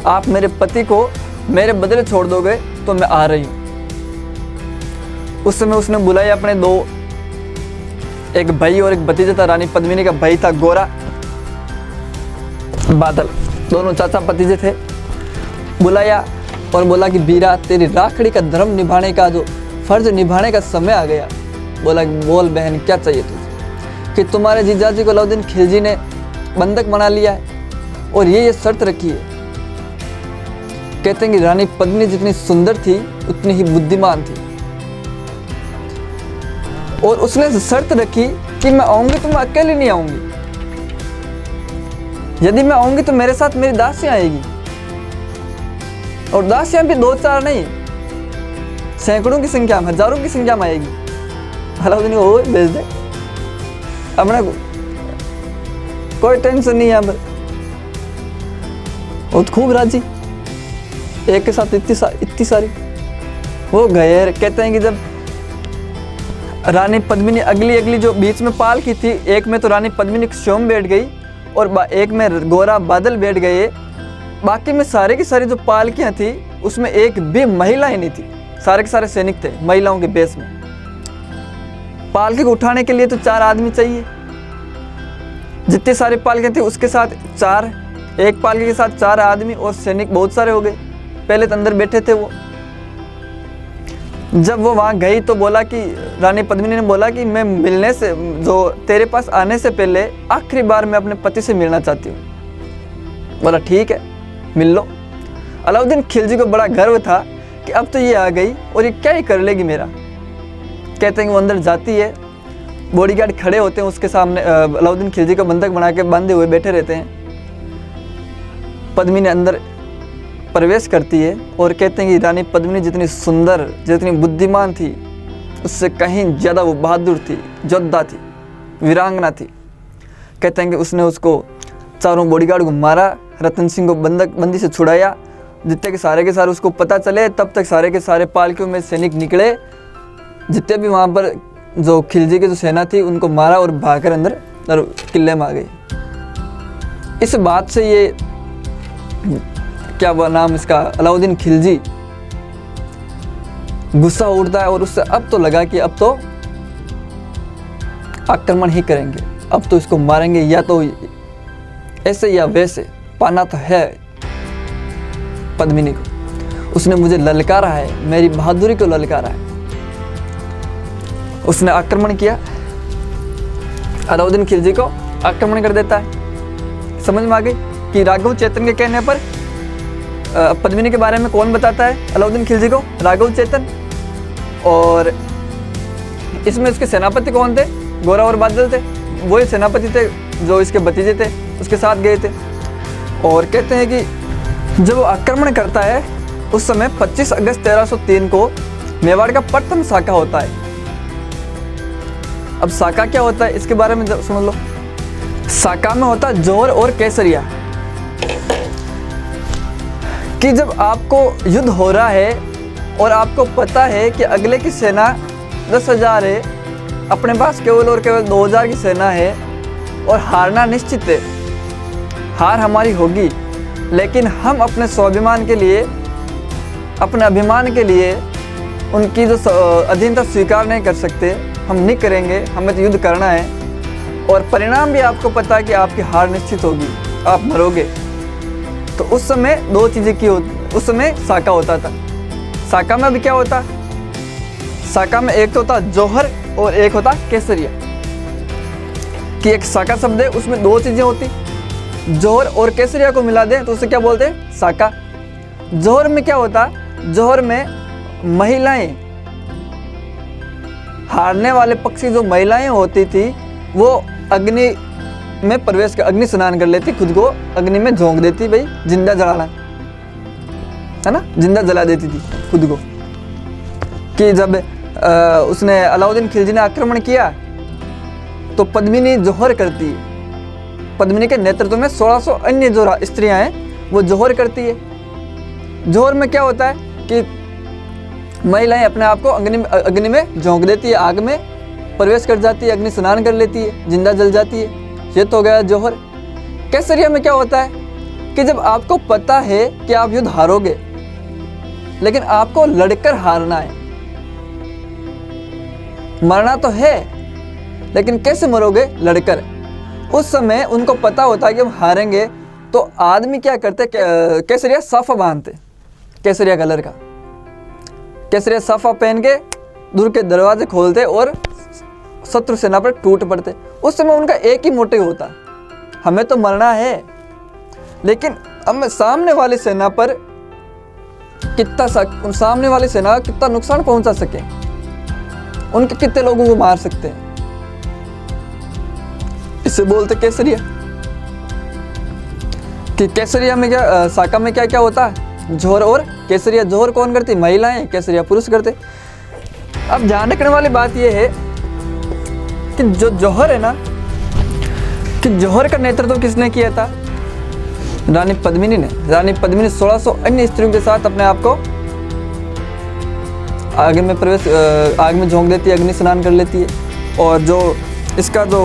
आप मेरे पति को मेरे बदले छोड़ दोगे तो मैं आ रही हूँ। उस समय उसने बुलाया अपने दो, एक भाई और एक भतीजा था। रानी पद्मिनी का भाई था गोरा, बादल, दोनों चाचा भतीजे थे। बुलाया और बोला कि बीरा, तेरी राखड़ी का धर्म निभाने का, जो फर्ज निभाने का समय आ गया। बोला बोल बहन, क्या चाहिए तुझे? कि तुम्हारे जीजाजी को अलाउद्दीन खिलजी ने बंधक बना लिया है और ये शर्त रखी है। कहते हैं कि रानी पद्मिनी जितनी सुंदर थी उतनी ही बुद्धिमान थी, और उसने शर्त रखी कि मैं आऊंगी तो मैं अकेले नहीं आऊंगी, यदि मैं आऊंगी तो मेरे साथ मेरी दासियां आएगी, और दासियां भी 2-4 नहीं, सैकड़ों की संख्या में, हजारों की संख्या में आएगी। अलाउद्दीन को भेज दे, अपना कोई टेंशन नहीं है। और खूब राजी, एक के साथ इतनी सारी वो गए। कहते हैं कि जब रानी पद्मिनी अगली जो बीच में पाल की थी, एक में तो रानी पद्मिनी स्वयं बैठ गई और एक में गोरा बादल बैठ गए। बाकी में सारे की सारी जो पालकियां थी उसमें एक भी महिलाएं नहीं थी, सारे के सारे सैनिक थे महिलाओं के बेस में। पालकी को उठाने के लिए तो 4 आदमी चाहिए, जितने सारे पालकियां थी उसके साथ 4, एक पालकी के साथ 4 आदमी, और सैनिक बहुत सारे हो गए। पहले तो अंदर बैठे थे वो। जब वो वहाँ गई तो बोला कि रानी पद्मिनी ने बोला कि मैं मिलने से, जो तेरे पास आने से पहले आखिरी बार मैं अपने पति से मिलना चाहती हूँ। बोला ठीक है, मिल लो। अलाउद्दीन खिलजी को बड़ा गर्व था कि अब तो ये आ गई और ये क्या ही कर लेगी मेरा। कहते हैं कि वो अंदर जाती है, बॉडीगार्ड खड़े होते हैं उसके सामने, अलाउद्दीन खिलजी को बंधक बना के बांधे हुए बैठे रहते हैं। पद्मिनी अंदर प्रवेश करती है और कहते हैं कि रानी पद्मिनी जितनी सुंदर, जितनी बुद्धिमान थी, उससे कहीं ज़्यादा वो बहादुर थी, योद्धा थी, वीरांगना थी। कहते हैं कि उसने उसको चारों बॉडीगार्ड को मारा, रतन सिंह को बंदी से छुड़ाया। जितने के सारे उसको पता चले तब तक सारे के सारे पालकियों में सैनिक निकले, जितने भी वहाँ पर जो खिलजी की जो सेना थी उनको मारा और भागकर अंदर किले में आ गई। इस बात से ये क्या वो नाम इसका, अलाउद्दीन खिलजी गुस्सा उठता है और उससे अब तो लगा कि अब तो आक्रमण ही करेंगे, अब तो इसको मारेंगे, या तो ऐसे या वैसे, पाना तो है पद्मिनी को। उसने मुझे ललकारा है, मेरी बहादुरी को ललकारा है। उसने आक्रमण किया, अलाउद्दीन खिलजी को आक्रमण कर देता है। समझ में आ गई कि राघव चेतन के कहने पर पद्मिनी के बारे में कौन बताता है अलाउद्दीन खिलजी को? राघव चेतन। और इसमें उसके सेनापति कौन थे? गोरा और बादल थे, वही सेनापति थे जो इसके भतीजे थे, उसके साथ गए थे। और कहते हैं कि जब वो आक्रमण करता है उस समय 25 अगस्त 1303 को मेवाड़ का प्रथम शाखा होता है। अब साका क्या होता है इसके बारे में सुन लो। साका में होता है जौहर और केसरिया। कि जब आपको युद्ध हो रहा है और आपको पता है कि अगले की सेना 10,000 है, अपने पास केवल और केवल 2,000 की सेना है और हारना निश्चित है, हार हमारी होगी, लेकिन हम अपने स्वाभिमान के लिए, अपने अभिमान के लिए उनकी जो अधीनता स्वीकार नहीं कर सकते, हम नहीं करेंगे, हमें तो युद्ध करना है। और परिणाम भी आपको पता है कि आपकी हार निश्चित होगी, आप मरोगे। तो उस समय दो चीज़ें की होती, उस समय साका होता था। साका में भी क्या होता, साका में एक तो होता जौहर और एक होता केसरिया। कि एक साका शब्द है, उसमें दो चीज़ें होती, जौहर और केसरिया को मिला दें तो उसे क्या बोलते हैं, साका। जौहर में क्या होता, जौहर में महिलाएं, हारने वाले पक्षी जो महिलाएं होती थी वो अग्नि में प्रवेश कर, अग्नि स्नान कर लेती, खुद को अग्नि में झोंक देती, भाई जिंदा जलाना है ना, जिंदा जला देती थी खुद को। कि जब उसने अलाउद्दीन खिलजी ने आक्रमण किया तो पद्मिनी जौहर करती है, पद्मिनी के नेतृत्व में 1600 अन्य जो स्त्रियां हैं वो जौहर करती है। जौहर में क्या होता है कि महिलाएं अपने आप को अग्नि में झोंक देती है, आग में प्रवेश कर जाती है, अग्नि स्नान कर लेती है, जिंदा जल जाती है। ये तो हो गया जौहर। केसरिया में क्या होता है कि जब आपको पता है कि आप युद्ध हारोगे, लेकिन आपको लड़कर हारना है, मरना तो है लेकिन कैसे मरोगे, लड़कर। उस समय उनको पता होता है कि हम हारेंगे, तो आदमी क्या करते, केसरिया साफा बांधते, केसरिया कलर का केसरिया साफा पहन के दूर के दरवाजे खोलते और शत्रु सेना पर टूट पड़ते। उस समय उनका एक ही मोटिव होता, हमें तो मरना है, लेकिन हम सामने वाली सेना पर सामने वाली सेना कितना नुकसान पहुंचा सके, उनके कितने लोगों को मार सकते हैं, इसे बोलते केसरिया। कि केसरिया में क्या, साका में क्या क्या होता है, जौहर और केसरिया। जौहर कौन करती, महिलाएं, केसरिया पुरुष करते। अब ध्यान रखने वाली बात यह है कि जो जौहर है ना, कि जौहर का नेतृत्व किसने किया था, रानी पद्मिनी ने। रानी पद्मिनी 1600 अन्य स्त्रियों के साथ अपने आप को आग में प्रवेश, आग में झोंक देती है, अग्नि स्नान कर लेती है। और जो इसका जो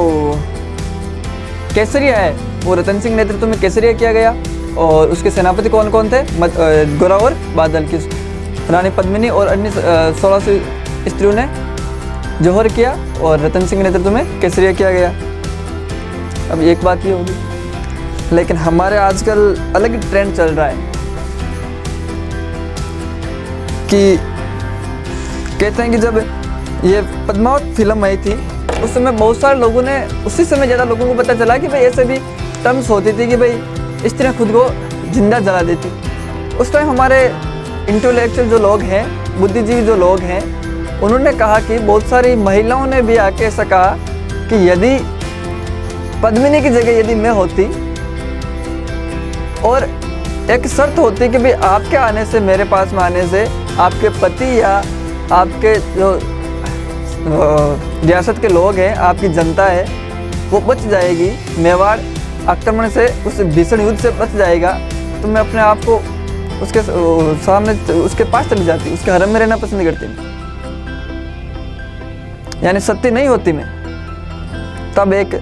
केसरिया है वो रतन सिंह नेतृत्व में केसरिया किया गया। और उसके सेनापति कौन कौन थे, गोरा और बादल की। रानी पद्मिनी और अन्य 1600 स्त्रियों ने जौहर किया और रतन सिंह नेतृत्व में केसरिया किया गया। अब एक बात ये होगी, लेकिन हमारे आजकल अलग ट्रेंड चल रहा है कि कहते हैं कि जब ये पद्मावत फिल्म आई थी उस समय बहुत सारे लोगों ने, उसी समय ज़्यादा लोगों को पता चला कि भाई ऐसे भी टर्म्स होती थी कि भाई स्त्रियाँ खुद को जिंदा जला देती। उस टाइम हमारे इंटेलेक्चुअल जो लोग हैं, बुद्धिजीवी जो लोग हैं, उन्होंने कहा कि बहुत सारी महिलाओं ने भी आके ऐसा कहा कि यदि पद्मिनी की जगह यदि मैं होती और एक शर्त होती कि भाई आपके आने से, मेरे पास में आने से आपके पति या आपके जो रियासत के लोग हैं, आपकी जनता है, वो बच जाएगी, मेवाड़ आक्रमण से, उस भीषण युद्ध से बच जाएगा, तो मैं अपने आप को उसके सामने, उसके पास चली जाती, उसके हरम में रहना पसंद करती, यानी सत्य नहीं होती मैं। तब एक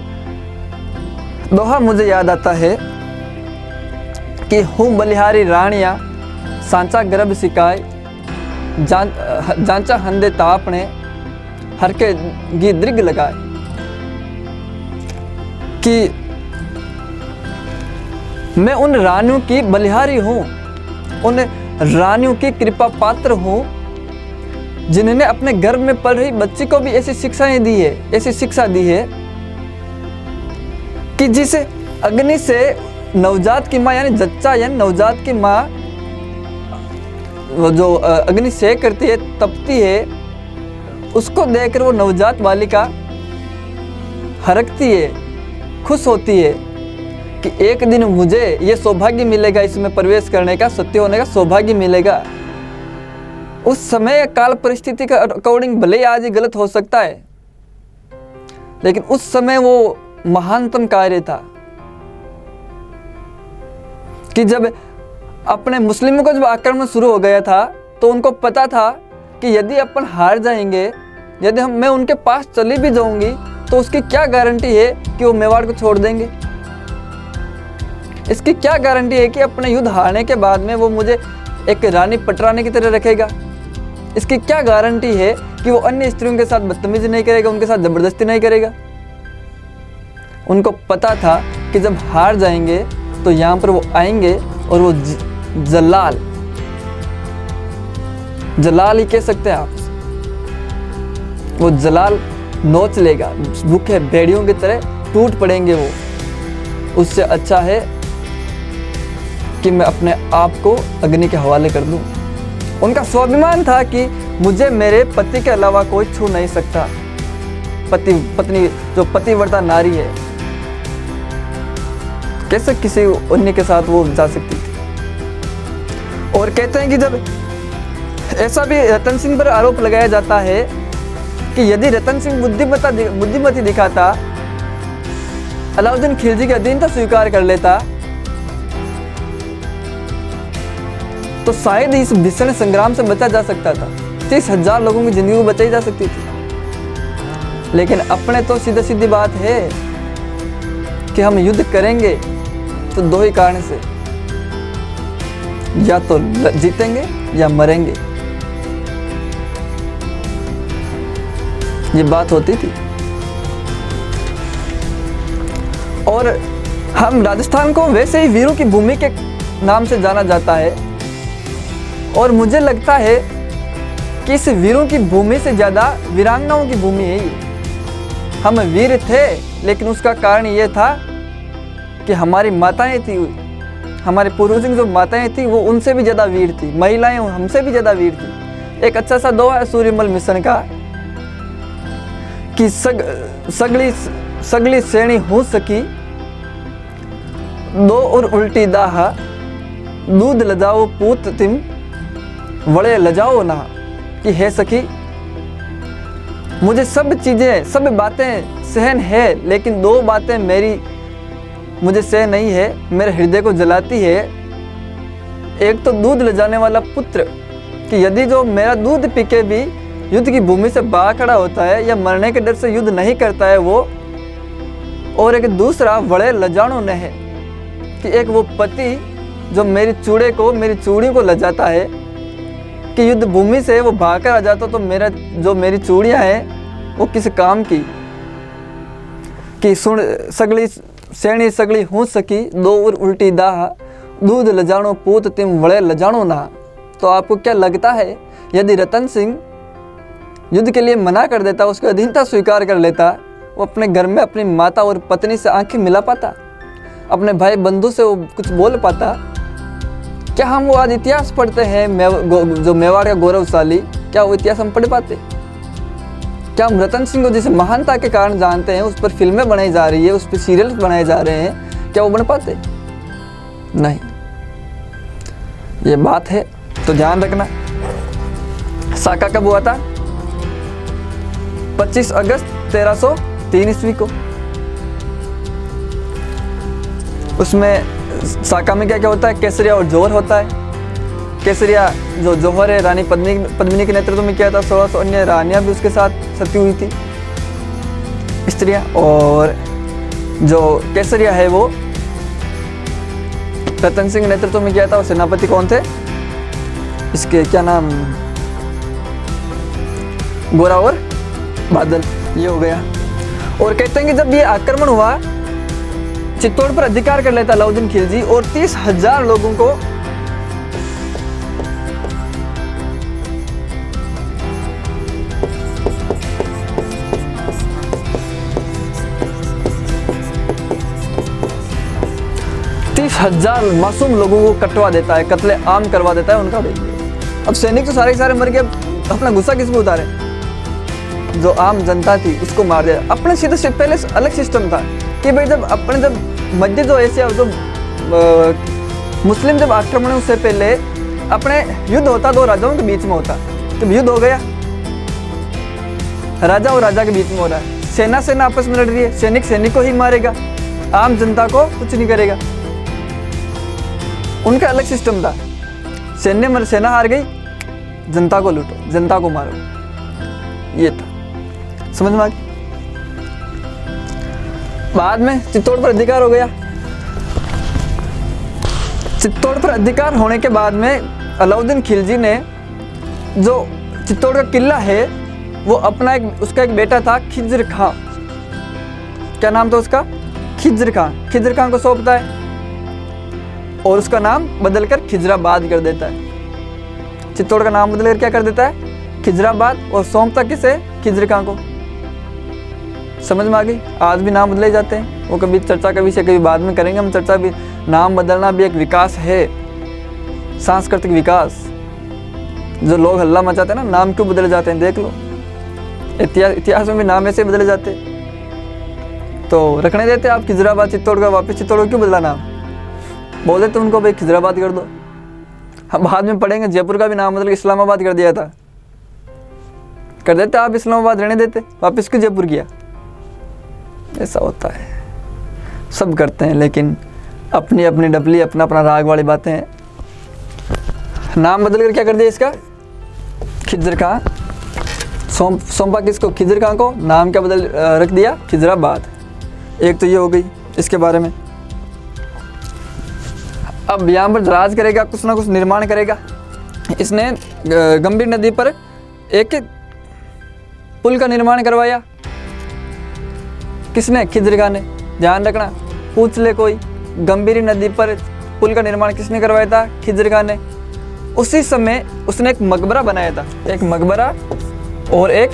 दोहा मुझे याद आता है कि हूँ बलिहारी रानिया सांचा गर्भ सिकाय, जांचा हंदे तापने हर के गी दृग लगाए। कि मैं उन रानियों की बलिहारी हूँ, उन रानियों की कृपा पात्र हूँ जिन्होंने अपने गर्भ में पल रही बच्ची को भी ऐसी शिक्षाएं दी है, ऐसी शिक्षा दी है कि जिसे अग्नि से नवजात की माँ, यानी जच्चा यानी नवजात की माँ, वो जो अग्नि सेक करती है, तपती है, उसको देखकर वो नवजात बालिका हरकती है, खुश होती है कि एक दिन मुझे ये सौभाग्य मिलेगा, इसमें प्रवेश करने का, सत्य होने का सौभाग्य मिलेगा। उस समय काल परिस्थिति के अकॉर्डिंग भले ही आज ये गलत हो सकता है, लेकिन उस समय वो महानतम कार्य था कि जब अपने मुस्लिमों का जब आक्रमण शुरू हो गया था तो उनको पता था कि यदि अपन हार जाएंगे, यदि मैं उनके पास चली भी जाऊंगी तो उसकी क्या गारंटी है कि वो मेवाड़ को छोड़ देंगे। इसकी क्या गारंटी है कि अपने युद्ध हारने के बाद में वो मुझे एक रानी पटरानी की तरह रखेगा। इसकी क्या गारंटी है कि वो अन्य स्त्रियों के साथ बदतमीजी नहीं करेगा, उनके साथ जबरदस्ती नहीं करेगा। उनको पता था कि जब हार जाएंगे तो यहाँ पर वो आएंगे और वो जलाल ही कह सकते हैं आप, वो जलाल नोच लेगा, भूखे भेड़ियों की तरह टूट पड़ेंगे वो। उससे अच्छा है कि मैं अपने आप को अग्नि के हवाले कर दूं। उनका स्वाभिमान था कि मुझे मेरे पति के अलावा कोई छू नहीं सकता। पत्नी जो पतिव्रता नारी है, कैसे किसी अन्य के साथ वो जा सकती थी। और कहते हैं कि जब ऐसा भी रतन सिंह पर आरोप लगाया जाता है कि यदि रतन सिंह बुद्धिमती दिखाता, अलाउद्दीन खिलजी की अधीनता स्वीकार कर लेता, तो शायद इस भीषण संग्राम से बचा जा सकता था। 30,000 लोगों की जिंदगी को बचाई जा सकती थी। लेकिन अपने तो सीधी बात है कि हम युद्ध करेंगे तो दो ही कारण से, या तो जीतेंगे या मरेंगे। ये बात होती थी। और हम राजस्थान को वैसे ही वीरों की भूमि के नाम से जाना जाता है, और मुझे लगता है कि इस वीरों की भूमि से ज़्यादा वीरांगनाओं की भूमि है ये। हम वीर थे, लेकिन उसका कारण ये था कि हमारी माताएं थी, हमारे पूर्वजों की जो माताएं थी वो उनसे भी ज़्यादा वीर थी, महिलाएं हमसे भी ज़्यादा वीर थी। एक अच्छा सा दोहा है सूर्यमल मिशन का कि सगली श्रेणी हो सकी, दो और उल्टी दाह, दूध लजाओ पूत तिम वड़े लजाओ ना। कि है सखी, मुझे सब चीज़ें सब बातें सहन है, लेकिन दो बातें मेरी मुझे सहन नहीं है, मेरे हृदय को जलाती है। एक तो दूध ले जाने वाला पुत्र, कि यदि जो मेरा दूध पी के भी युद्ध की भूमि से बाहर खड़ा होता है या मरने के डर से युद्ध नहीं करता है वो, और एक दूसरा वड़े लजानो न है, कि एक वो पति जो मेरी चूड़ी को लजाता है कि युद्ध भूमि से वो भाग कर आ जाता तो मेरी चूड़ियाँ हैं वो किस काम की। कि सुन सगली श्रेणी सगली हो सकी, दो और उल्टी दाह, दूध लजानो पूत तिम वड़े लजानो ना। तो आपको क्या लगता है, यदि रतन सिंह युद्ध के लिए मना कर देता, उसकी अधीनता स्वीकार कर लेता, वो अपने घर में अपनी माता और पत्नी से आंखें मिला पाता, अपने भाई बंधु से वो कुछ बोल पाता? क्या हम वो आज इतिहास पढ़ते हैं जो मेवाड़ का गौरवशाली, क्या वो इतिहास हम पढ़ पाते? क्या हम रतन सिंह को जिसे महानता के कारण जानते हैं, उस पर फिल्में बनाई जा रही है, उस पर सीरियल बनाए जा रहे हैं, क्या वो बन पाते? नहीं। ये बात है तो ध्यान रखना। साका कब हुआ था? 25 अगस्त 1303 ईस्वी को। उसमें साका में क्या क्या होता है? केसरिया और जौहर होता है। केसरिया जो जौहर है, रानी पद्मिनी के नेतृत्व में किया था। 1600 अन्य रानियां भी उसके साथ सती हुई थी, स्त्रियां। और जो केसरिया है वो रतन सिंह नेतृत्व में किया था। और सेनापति कौन थे इसके, क्या नाम? गोरा और बादल। ये हो गया। और कहते हैं कि जब ये आक्रमण हुआ, चित्तौड़ पर अधिकार कर लेता अलाउद्दीन खिलजी और 30,000 लोगों को मासूम लोगों को कटवा देता है, कत्ले आम करवा देता है उनका। अब सैनिक तो सारे के सारे मर गए, अपना गुस्सा किस पे उतारे? जो आम जनता थी उसको मार दिया। अपने सीधे से पहले अलग सिस्टम था कि भाई जब मध्य जो एशिया जो मुस्लिम जब आक्रमण उससे पहले अपने युद्ध होता दो राजाओं के बीच में होता। जब युद्ध हो गया, राजा और राजा के बीच में हो रहा है, सेना सेना आपस में लड़ रही है, सैनिक सैनिक को ही मारेगा, आम जनता को कुछ नहीं करेगा। उनका अलग सिस्टम था, सेना हार गई, जनता को लूटो, जनता को मारो, ये था। समझ में आ गई? बाद में चित्तौड़ पर अधिकार हो गया। चित्तौड़ पर अधिकार होने के बाद में अलाउद्दीन खिलजी ने जो चित्तौड़ का किला है वो अपना उसका एक बेटा था खिज्र खां, क्या नाम था उसका? खिज्र खां को सौंपता है और उसका नाम बदलकर खिजराबाद कर देता है। चित्तौड़ का नाम बदलकर क्या कर देता है? खिजराबाद, और सौंपता किसे? खिज्र खां को। समझ में आ गई? आज भी नाम बदले जाते हैं, वो कभी चर्चा का विषय, कभी बाद में करेंगे हम चर्चा भी। नाम बदलना भी एक विकास है, सांस्कृतिक विकास। जो लोग हल्ला मचाते हैं ना, नाम क्यों बदले जाते हैं, देख लो। इतिहास में भी नाम ऐसे बदले जाते, तो रखने देते आप खिजराबाद चित्तौड़ का, वापस चित्तौड़ क्यों बदला नाम? बोल देते उनको भाई खिजराबाद कर दो। हम बाद में पढ़ेंगे जयपुर का भी नाम बदल के इस्लामाबाद कर दिया था, कर देते आप, इस्लामाबाद रहने देते, वापस क्यों जयपुर किया? ऐसा होता है, सब करते हैं, लेकिन अपनी अपनी डबली, अपना अपना राग वाली बातें हैं। नाम बदल कर क्या कर दिया इसका? खिज्र खां। सौंपा किसको? खिज्र खां को। नाम क्या बदल रख दिया? खिजराबाद। एक तो ये हो गई इसके बारे में। अब यहाँ पर राज करेगा, कुछ ना कुछ निर्माण करेगा। इसने गंभीर नदी पर एक पुल का निर्माण करवाया। किसने? खिज्र खां ने। ध्यान रखना, पूछ ले कोई, गंभीरी नदी पर पुल का निर्माण किसने करवाया था? खिज्र खां ने। उसी समय उसने एक मकबरा बनाया था, एक मकबरा और एक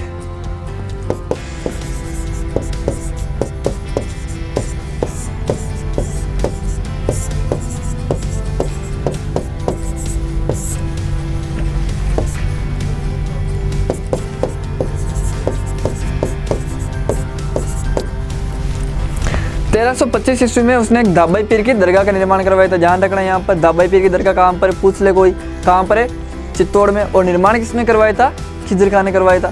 तेरह 1325 ईस्वी में उसने एक दाबाई पीर की दरगाह का निर्माण करवाया था। ध्यान रखना, यहाँ पर दाबाई पीर की दरगाह कहाँ पर? पूछ ले कोई, कहाँ पर है? चित्तौड़ में। और निर्माण किसने करवाया था? खिज्र खां ने करवाया था।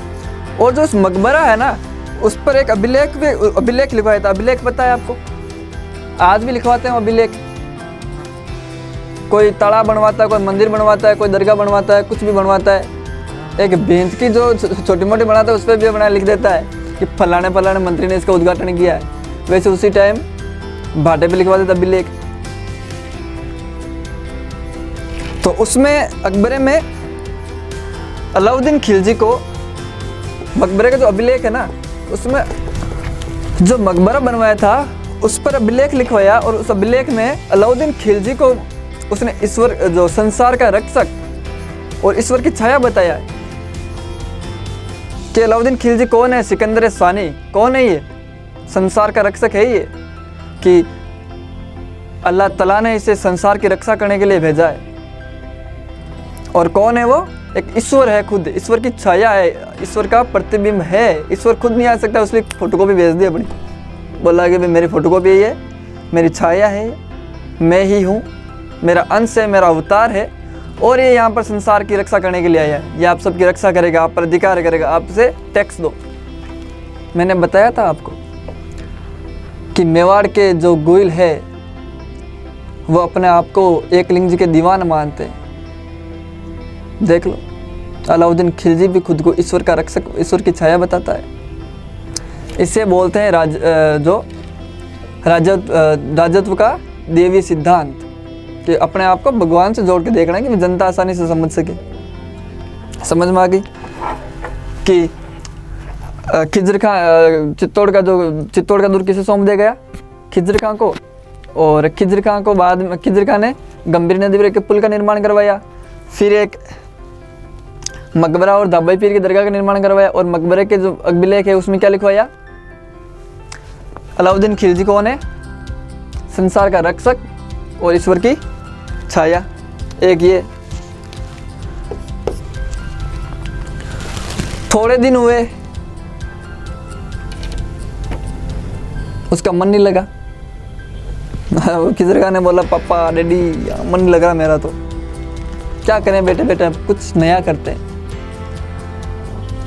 और जो उस मकबरा है ना, उस पर एक अभिलेख लिखवाया था। अभिलेख पता है आपको? आज भी लिखवाते हैं अभिलेख। कोई तालाब बनवाता है, कोई मंदिर बनवाता है, कोई दरगाह बनवाता है, कुछ भी बनवाता है। एक बेंच की जो छोटी मोटी बनाता है उस पर भी बना लिख देता है कि फलाने फलाने मंत्री ने इसका उद्घाटन किया है। वैसे उसी टाइम भाटे पे लिखवा देता अभिलेख। तो उसमें अकबरे में अलाउद्दीन खिलजी को मकबरे का जो अभिलेख है ना, उसमें जो मकबरा बनवाया था उस पर अभिलेख लिखवाया। और उस अभिलेख में अलाउद्दीन खिलजी को उसने ईश्वर, जो संसार का रक्षक और ईश्वर की छाया बताया कि अलाउद्दीन खिलजी कौन है? सिकंदर सानी। कौन है ये? संसार का रक्षक है ये, कि अल्लाह तआला ने इसे संसार की रक्षा करने के लिए भेजा है। और कौन है वो? एक ईश्वर है, खुद ईश्वर की छाया है, ईश्वर का प्रतिबिंब है। ईश्वर खुद नहीं आ सकता, उसने फोटोकॉपी भेज दी अपनी, बोला कि भाई मेरी फोटोकॉपी है, मेरी छाया है, मैं ही हूँ, मेरा अंश है, मेरा अवतार है, और ये यहाँ पर संसार की रक्षा करने के लिए आया है। ये आप सबकी रक्षा करेगा, आप पर अधिकार करेगा, आपसे टैक्स दो। मैंने बताया था आपको कि मेवाड़ के जो गोइल है वो अपने आप को एकलिंग जी के दीवान मानते हैं। देख लो, अलाउद्दीन खिलजी भी खुद को ईश्वर का रक्षक, ईश्वर की छाया बताता है। इसे बोलते हैं राजत्व का देवी सिद्धांत, कि अपने आप को भगवान से जोड़ के देखना है कि जनता आसानी से समझ सके। समझ में आ गई कि खिज्र खां, चित्तौड़ का दूर किसे सौंप दिया गया? खिज्र खां को। और खिज्र खां को बाद में खिज्र खां ने गंभीर नदी पर एक पुल का निर्माण करवाया। फिर एक मकबरा और दाबाई पीर की दरगाह का निर्माण करवाया। और मकबरे के जो अभिलेख है उसमें क्या लिखवाया? अलाउद्दीन खिलजी कौन है? संसार का रक्षक और ईश्वर की छाया। एक ये। थोड़े दिन हुए, उसका मन नहीं लगा। खिज्र खां ने बोला, पापा डैडी मन नहीं लग रहा मेरा, तो क्या करें बेटे बेटे, कुछ नया करते हैं।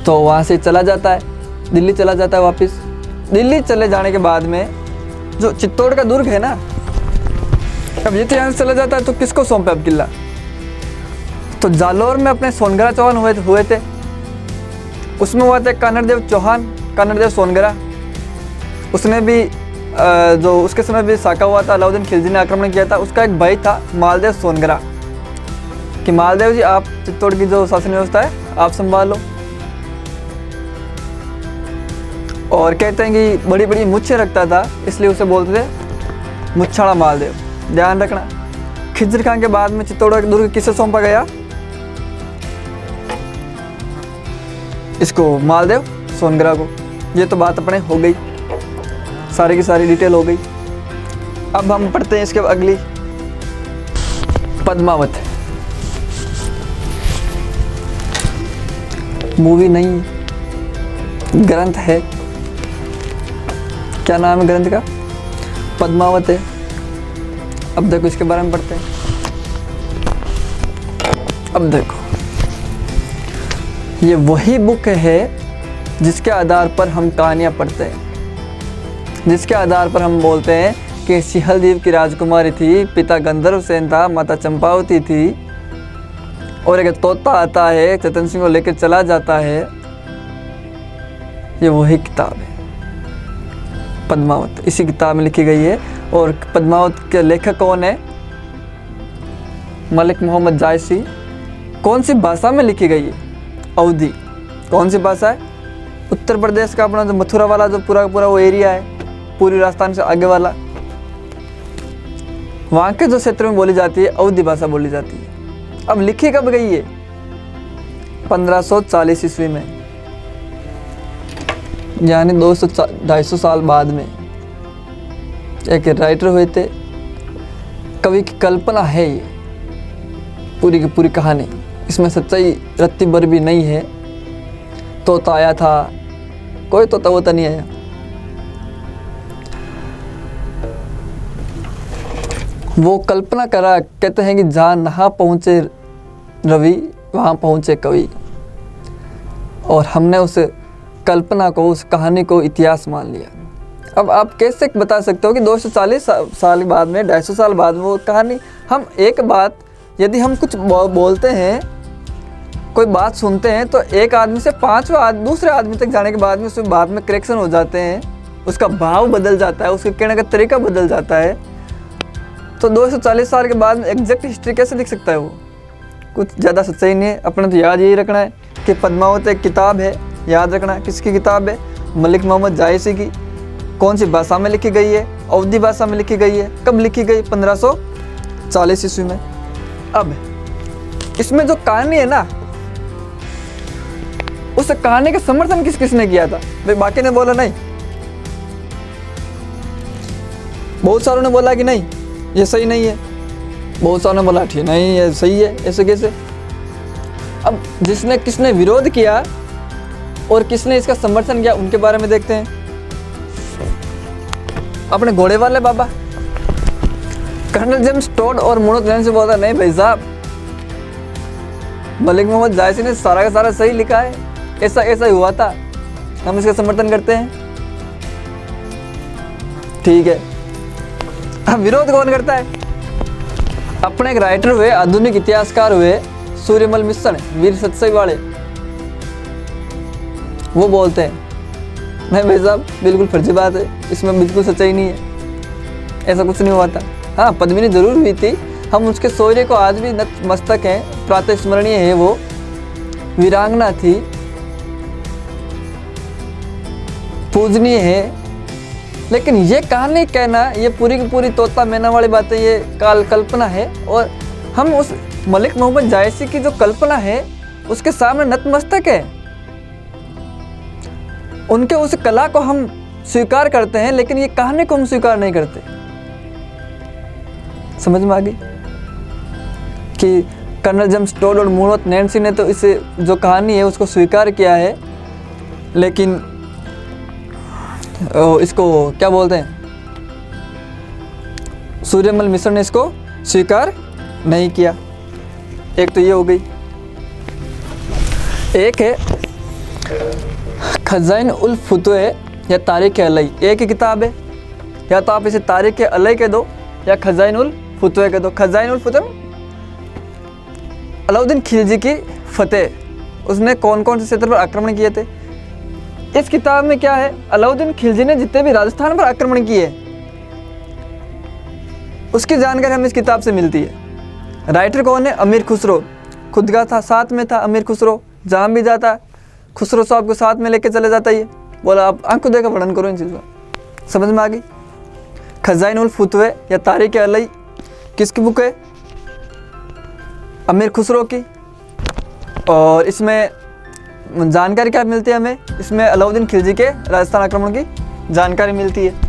तो वहाँ से चला जाता है, दिल्ली चला जाता है वापस। दिल्ली चले जाने के बाद में जो चित्तौड़ का दुर्ग है ना, अब ये तो यहाँ से चला जाता है तो किसको सौंपे अब किला? तो जालौर में अपने सोनगरा चौहान हुए थे, उसमें हुआ था कानड़देव चौहान, कानड़देव सोनगरा। उसने भी जो उसके समय भी साका हुआ था, अलाउद्दीन खिलजी ने आक्रमण किया था। उसका एक भाई था मालदेव सोनगरा, कि मालदेव जी आप चित्तौड़ की जो शासन व्यवस्था है आप संभालो। और कहते हैं कि बड़ी बड़ी मुच्छें रखता था, इसलिए उसे बोलते थे मुच्छाड़ा मालदेव। ध्यान रखना। खिज्र खान के बाद में चित्तौड़ का दुर्ग किसे सौंपा गया? इसको, मालदेव सोनगरा को। ये तो बात अपने हो गई, सारी की सारी डिटेल हो गई। अब हम पढ़ते हैं इसके अगली, पद्मावत। मूवी नहीं, ग्रंथ है। क्या नाम है ग्रंथ का? पद्मावत है। अब देखो इसके बारे में पढ़ते हैं। अब देखो, ये वही बुक है जिसके आधार पर हम कहानियाँ पढ़ते हैं, जिसके आधार पर हम बोलते हैं कि सिहलदेव की राजकुमारी थी, पिता गंधर्व सेन था, माता चंपावती थी, और एक तोता आता है चेतन सिंह को लेकर चला जाता है। ये वही किताब है पद्मावत, इसी किताब में लिखी गई है। और पद्मावत के लेखक कौन है? मलिक मोहम्मद जायसी। कौन सी भाषा में लिखी गई है? अवधी। कौन सी भाषा है? उत्तर प्रदेश का अपना जो मथुरा वाला जो पूरा वो एरिया है, पूरी राजस्थान से आगे वाला, वहाँ के जो क्षेत्र में बोली जाती है अवधी भाषा बोली जाती है। अब लिखी कब गई है? 1540 ईस्वी में, यानी 200-250 साल बाद में एक राइटर हुए थे। कवि की कल्पना है ये पूरी की पूरी कहानी, इसमें सच्चाई रत्ती भर भी नहीं है। तोता आया था, कोई तोता वोता नहीं आया। वो कल्पना करा, कहते हैं कि जहाँ नहा पहुँचे रवि वहाँ पहुँचे कवि। और हमने उस कल्पना को, उस कहानी को इतिहास मान लिया। अब आप कैसे बता सकते हो कि 240 साल बाद में, 250 साल बाद वो कहानी, हम एक बात, यदि हम कुछ बोलते हैं, कोई बात सुनते हैं, तो एक आदमी से 5वां दूसरे आदमी तक जाने के बाद में उसमें बात में करेक्शन हो जाते हैं, उसका भाव बदल जाता है, उसके कहने का तरीका बदल जाता है। तो 240 साल के बाद में एग्जैक्ट हिस्ट्री कैसे लिख सकता है वो? कुछ ज़्यादा सच्चाई नहीं है। अपने तो याद यही रखना है कि पद्मावत एक किताब है, याद रखना है। किसकी किताब है? मलिक मोहम्मद जायसी की। कौन सी भाषा में लिखी गई है? अवधी भाषा में लिखी गई है। कब लिखी गई? 1540 ईस्वी में। अब इसमें जो कहानी है ना, उस कहानी का समर्थन किसने किया था? भाई बाकी ने बोला नहीं, बहुत सारों ने बोला कि नहीं ये सही नहीं है, बहुत सारों ने बोला ठीक नहीं ये सही है। ऐसे कैसे? अब जिसने किसने विरोध किया और किसने इसका समर्थन किया, उनके बारे में देखते हैं। अपने घोड़े वाले बाबा कर्नल जेम्स टॉड और मोनोक्लेन से बोला नहीं भाई साहब, मलिक मोहम्मद जायसी ने सारा का सारा सही लिखा है, ऐसा ऐसा ही हुआ था, हम इसका समर्थन करते हैं। ठीक है। अब विरोध कौन करता है? अपने एक राइटर हुए, आधुनिक इतिहासकार हुए सूर्यमल मिश्र, वीर सतसई वाले, वो बोलते हैं नहीं भाई साहब बिल्कुल फर्जी बात है, इसमें बिल्कुल सच्चाई नहीं है, ऐसा कुछ नहीं हुआ था। हाँ, पद्मिनी जरूर हुई थी, हम उसके शौर्य को आज भी नतमस्तक हैं, प्रातः स्मरणीय है। वो वीरांगना थी, पूजनीय है। लेकिन ये कहानी कहना, ये पूरी की पूरी तोता मैना वाली बातें, ये कल्पना है। और हम उस मलिक मोहम्मद जायसी की जो कल्पना है उसके सामने नतमस्तक है, उनके उस कला को हम स्वीकार करते हैं, लेकिन ये कहानी को हम स्वीकार नहीं करते। समझ में आ गई कि कर्नल जेम्स टॉड और मोनोत नैन्सी ने तो इसे जो कहानी है उसको स्वीकार किया है, लेकिन इसको क्या बोलते हैं, सूर्यमल मिश्र ने इसको स्वीकार नहीं किया। एक तो ये हो गई। एक है खजाइन उल फुतुह या तारीख अलई, एक ही किताब है। या तो आप इसे तारीख अलई कह दो या खजाइनुल फतवे कह दो। खजाइनुल फतवे अलाउद्दीन खिलजी की फतेह, उसने कौन कौन से क्षेत्र पर आक्रमण किए थे। इस किताब में क्या है, अलाउद्दीन खिलजी ने जितने भी राजस्थान पर आक्रमण किए उसकी जानकारी हमें इस किताब से मिलती है। राइटर कौन है, अमीर खुसरो, खुद का था, साथ में था अमीर खुसरो, जहाँ भी जाता है खुसरो साहब को साथ में लेके चले जाता है। बोला आप आंखों देखा वर्णन करो इन चीज़ों का, समझ में आ गई। खजाइनुल फतवे या तारीख अलई किसकी बुक है, अमीर खुसरो की। और इसमें जानकारी क्या मिलती है हमें, इसमें अलाउद्दीन खिलजी के राजस्थान आक्रमण की जानकारी मिलती है।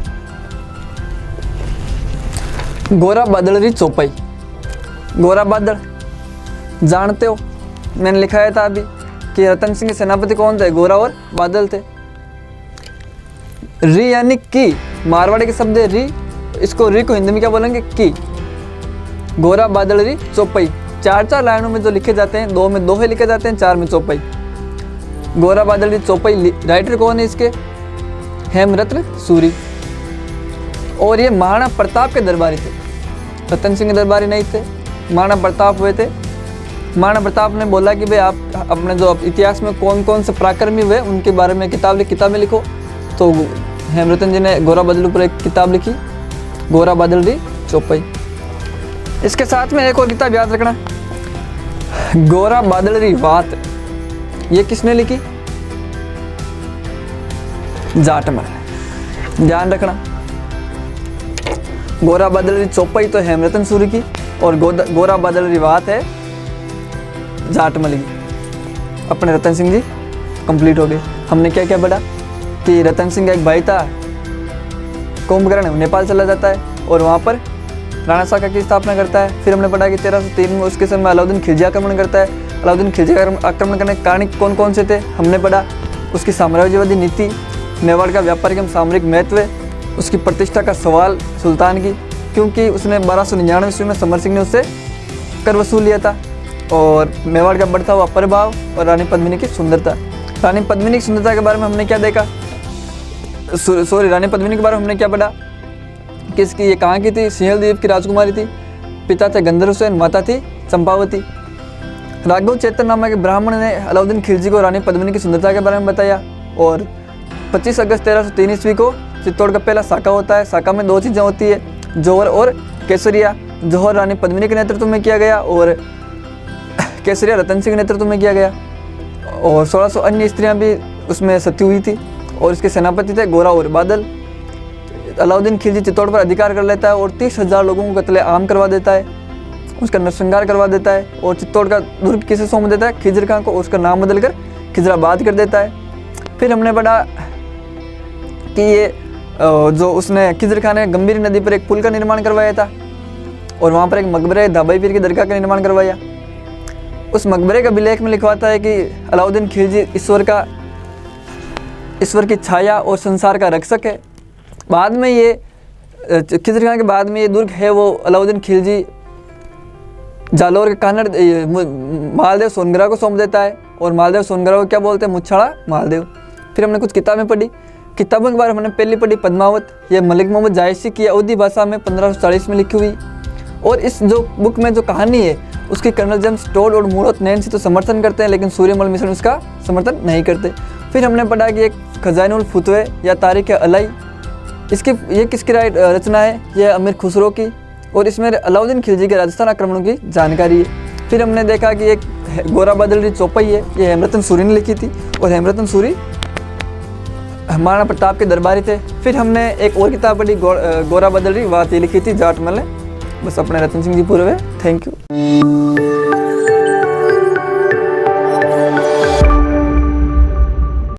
गोरा बादलरी चौपाई, गोरा बादल जानते हो, मैंने लिखाया था अभी कि रतन सिंह के सेनापति कौन थे, गोरा और बादल थे। री यानी की, मारवाड़ी के शब्द है री, इसको री को हिंदी में क्या बोलेंगे, की। गोरा बादलरी चौपाई, चार चार लाइनों में जो लिखे जाते हैं, दो में दोहे लिखे जाते हैं, चार में चौपाई। गोरा बादलरी चौपाई, राइटर कौन है इसके, हेमरत्न सूरी। और ये महाराणा प्रताप के दरबारी थे, रतन सिंह के दरबारी नहीं थे, महाराणा प्रताप हुए थे। महाराणा प्रताप ने बोला कि भाई आप अपने जो इतिहास में कौन कौन से पराक्रमी हुए उनके बारे में किताब में लिखो। तो हेमरतन जी ने गोरा बादल पर एक किताब लिखी, गोरा बादलरी चौपाई। इसके साथ में एक और किताब याद रखना, गोरा बादलरी वात, ये किसने लिखी, जाटमल, ध्यान रखना। गोरा बादलरी चौपाई तो हेमरतन सूरी की और गोरा बादलरी वात है जाटमल की। अपने रतन सिंह जी कंप्लीट हो गए। हमने क्या क्या पढ़ा कि रतन सिंह का एक भाई था कुंभकर्ण, नेपाल चला जाता है और वहाँ पर राणा साका की स्थापना करता है। फिर हमने पढ़ा कि 1303 में उसके समय अलाउद्दीन खिलजी आक्रमण करता है। अलाउद्दीन खिलजी का आक्रमण करने के कारण कौन कौन से थे हमने पढ़ा, उसकी साम्राज्यवादी नीति, मेवाड़ का व्यापारिक एवं सामरिक महत्व, उसकी प्रतिष्ठा का सवाल सुल्तान की, क्योंकि उसने 1299 ईस्वी में समर सिंह ने उससे कर वसूल लिया था। और मेवाड़ का बढ़ता हुआ प्रभाव और रानी पद्मिनी की सुंदरता। रानी पद्मिनी की सुंदरता के बारे में हमने क्या देखा, रानी पद्मिनी के बारे में हमने क्या पढ़ा कि इसकी ये कहाँ की थी, सिंहल द्वीप की राजकुमारी थी, पिता थे गंधर्व सेन, माता थी चंपावती। राघव चेतन नामक ब्राह्मण ने अलाउद्दीन खिलजी को रानी पद्मिनी की सुंदरता के बारे में बताया। और 25 अगस्त 1303 ईस्वी को चित्तौड़ का पहला साका होता है। साका में दो चीज़ें होती है, जौहर और केसरिया। जौहर रानी पद्मिनी के नेतृत्व में किया गया और केसरिया रतन सिंह के नेतृत्व में किया गया। और 1600 अन्य स्त्रियां भी उसमें सती हुई थी और इसके सेनापति थे गोरा और बादल। अलाउद्दीन खिलजी चित्तौड़ पर अधिकार कर लेता है और 30,000 लोगों को कत्ले आम करवा देता है, उसका नरसंहार करवा देता है और चित्तौड़ का दुर्ग किसे सौंप देता है, खिजर खां को, उसका नाम बदलकर खिजराबाद कर देता है। फिर हमने पढ़ा कि ये जो उसने खिजर खां ने गंभीर नदी पर एक पुल का निर्माण करवाया था और वहाँ पर एक मकबरे दाबाई पीर की दरगाह का निर्माण करवाया। उस मकबरे का अभिलेख में लिखवाता है कि अलाउद्दीन खिलजी ईश्वर की छाया और संसार का रक्षक है। बाद में ये खिजर खां के बाद में ये दुर्ग है वो अलाउद्दीन खिलजी जालौर के कानड़ मालदेव सोनगरा को सौंप देता है और मालदेव सोनगरा को क्या बोलते हैं, मुच्छाड़ा मालदेव। फिर हमने कुछ किताबें पढ़ी, किताबों के बारे में हमने पहली पढ़ी पद्मावत, ये मलिक मोहम्मद जायसी की अवधी भाषा में 1540 में लिखी हुई। और इस जो बुक में जो कहानी है उसकी कर्नल जेम्स टोड और मूर्त नैन्सी तो समर्थन करते हैं, लेकिन सूर्यमल मिशन उसका समर्थन नहीं करते। फिर हमने पढ़ा कि एक खजाइनुल फतवे या तारीख अलई, इसकी ये किसकी रचना है, यह अमीर खुसरो की और इसमें अलाउद्दीन खिलजी के राजस्थान आक्रमणों की जानकारी है। फिर हमने देखा कि एक गोरा बादलरी चौपाई है, ये हेमरतन सूरी ने लिखी थी और हेमरतन सूरी महाराणा प्रताप के दरबारी थे। फिर हमने एक और किताब पढ़ी गोरा बादलरी वात, ये लिखी थी जाटमल ने। बस अपने रतन सिंह जी पूरे हुए। Thank you.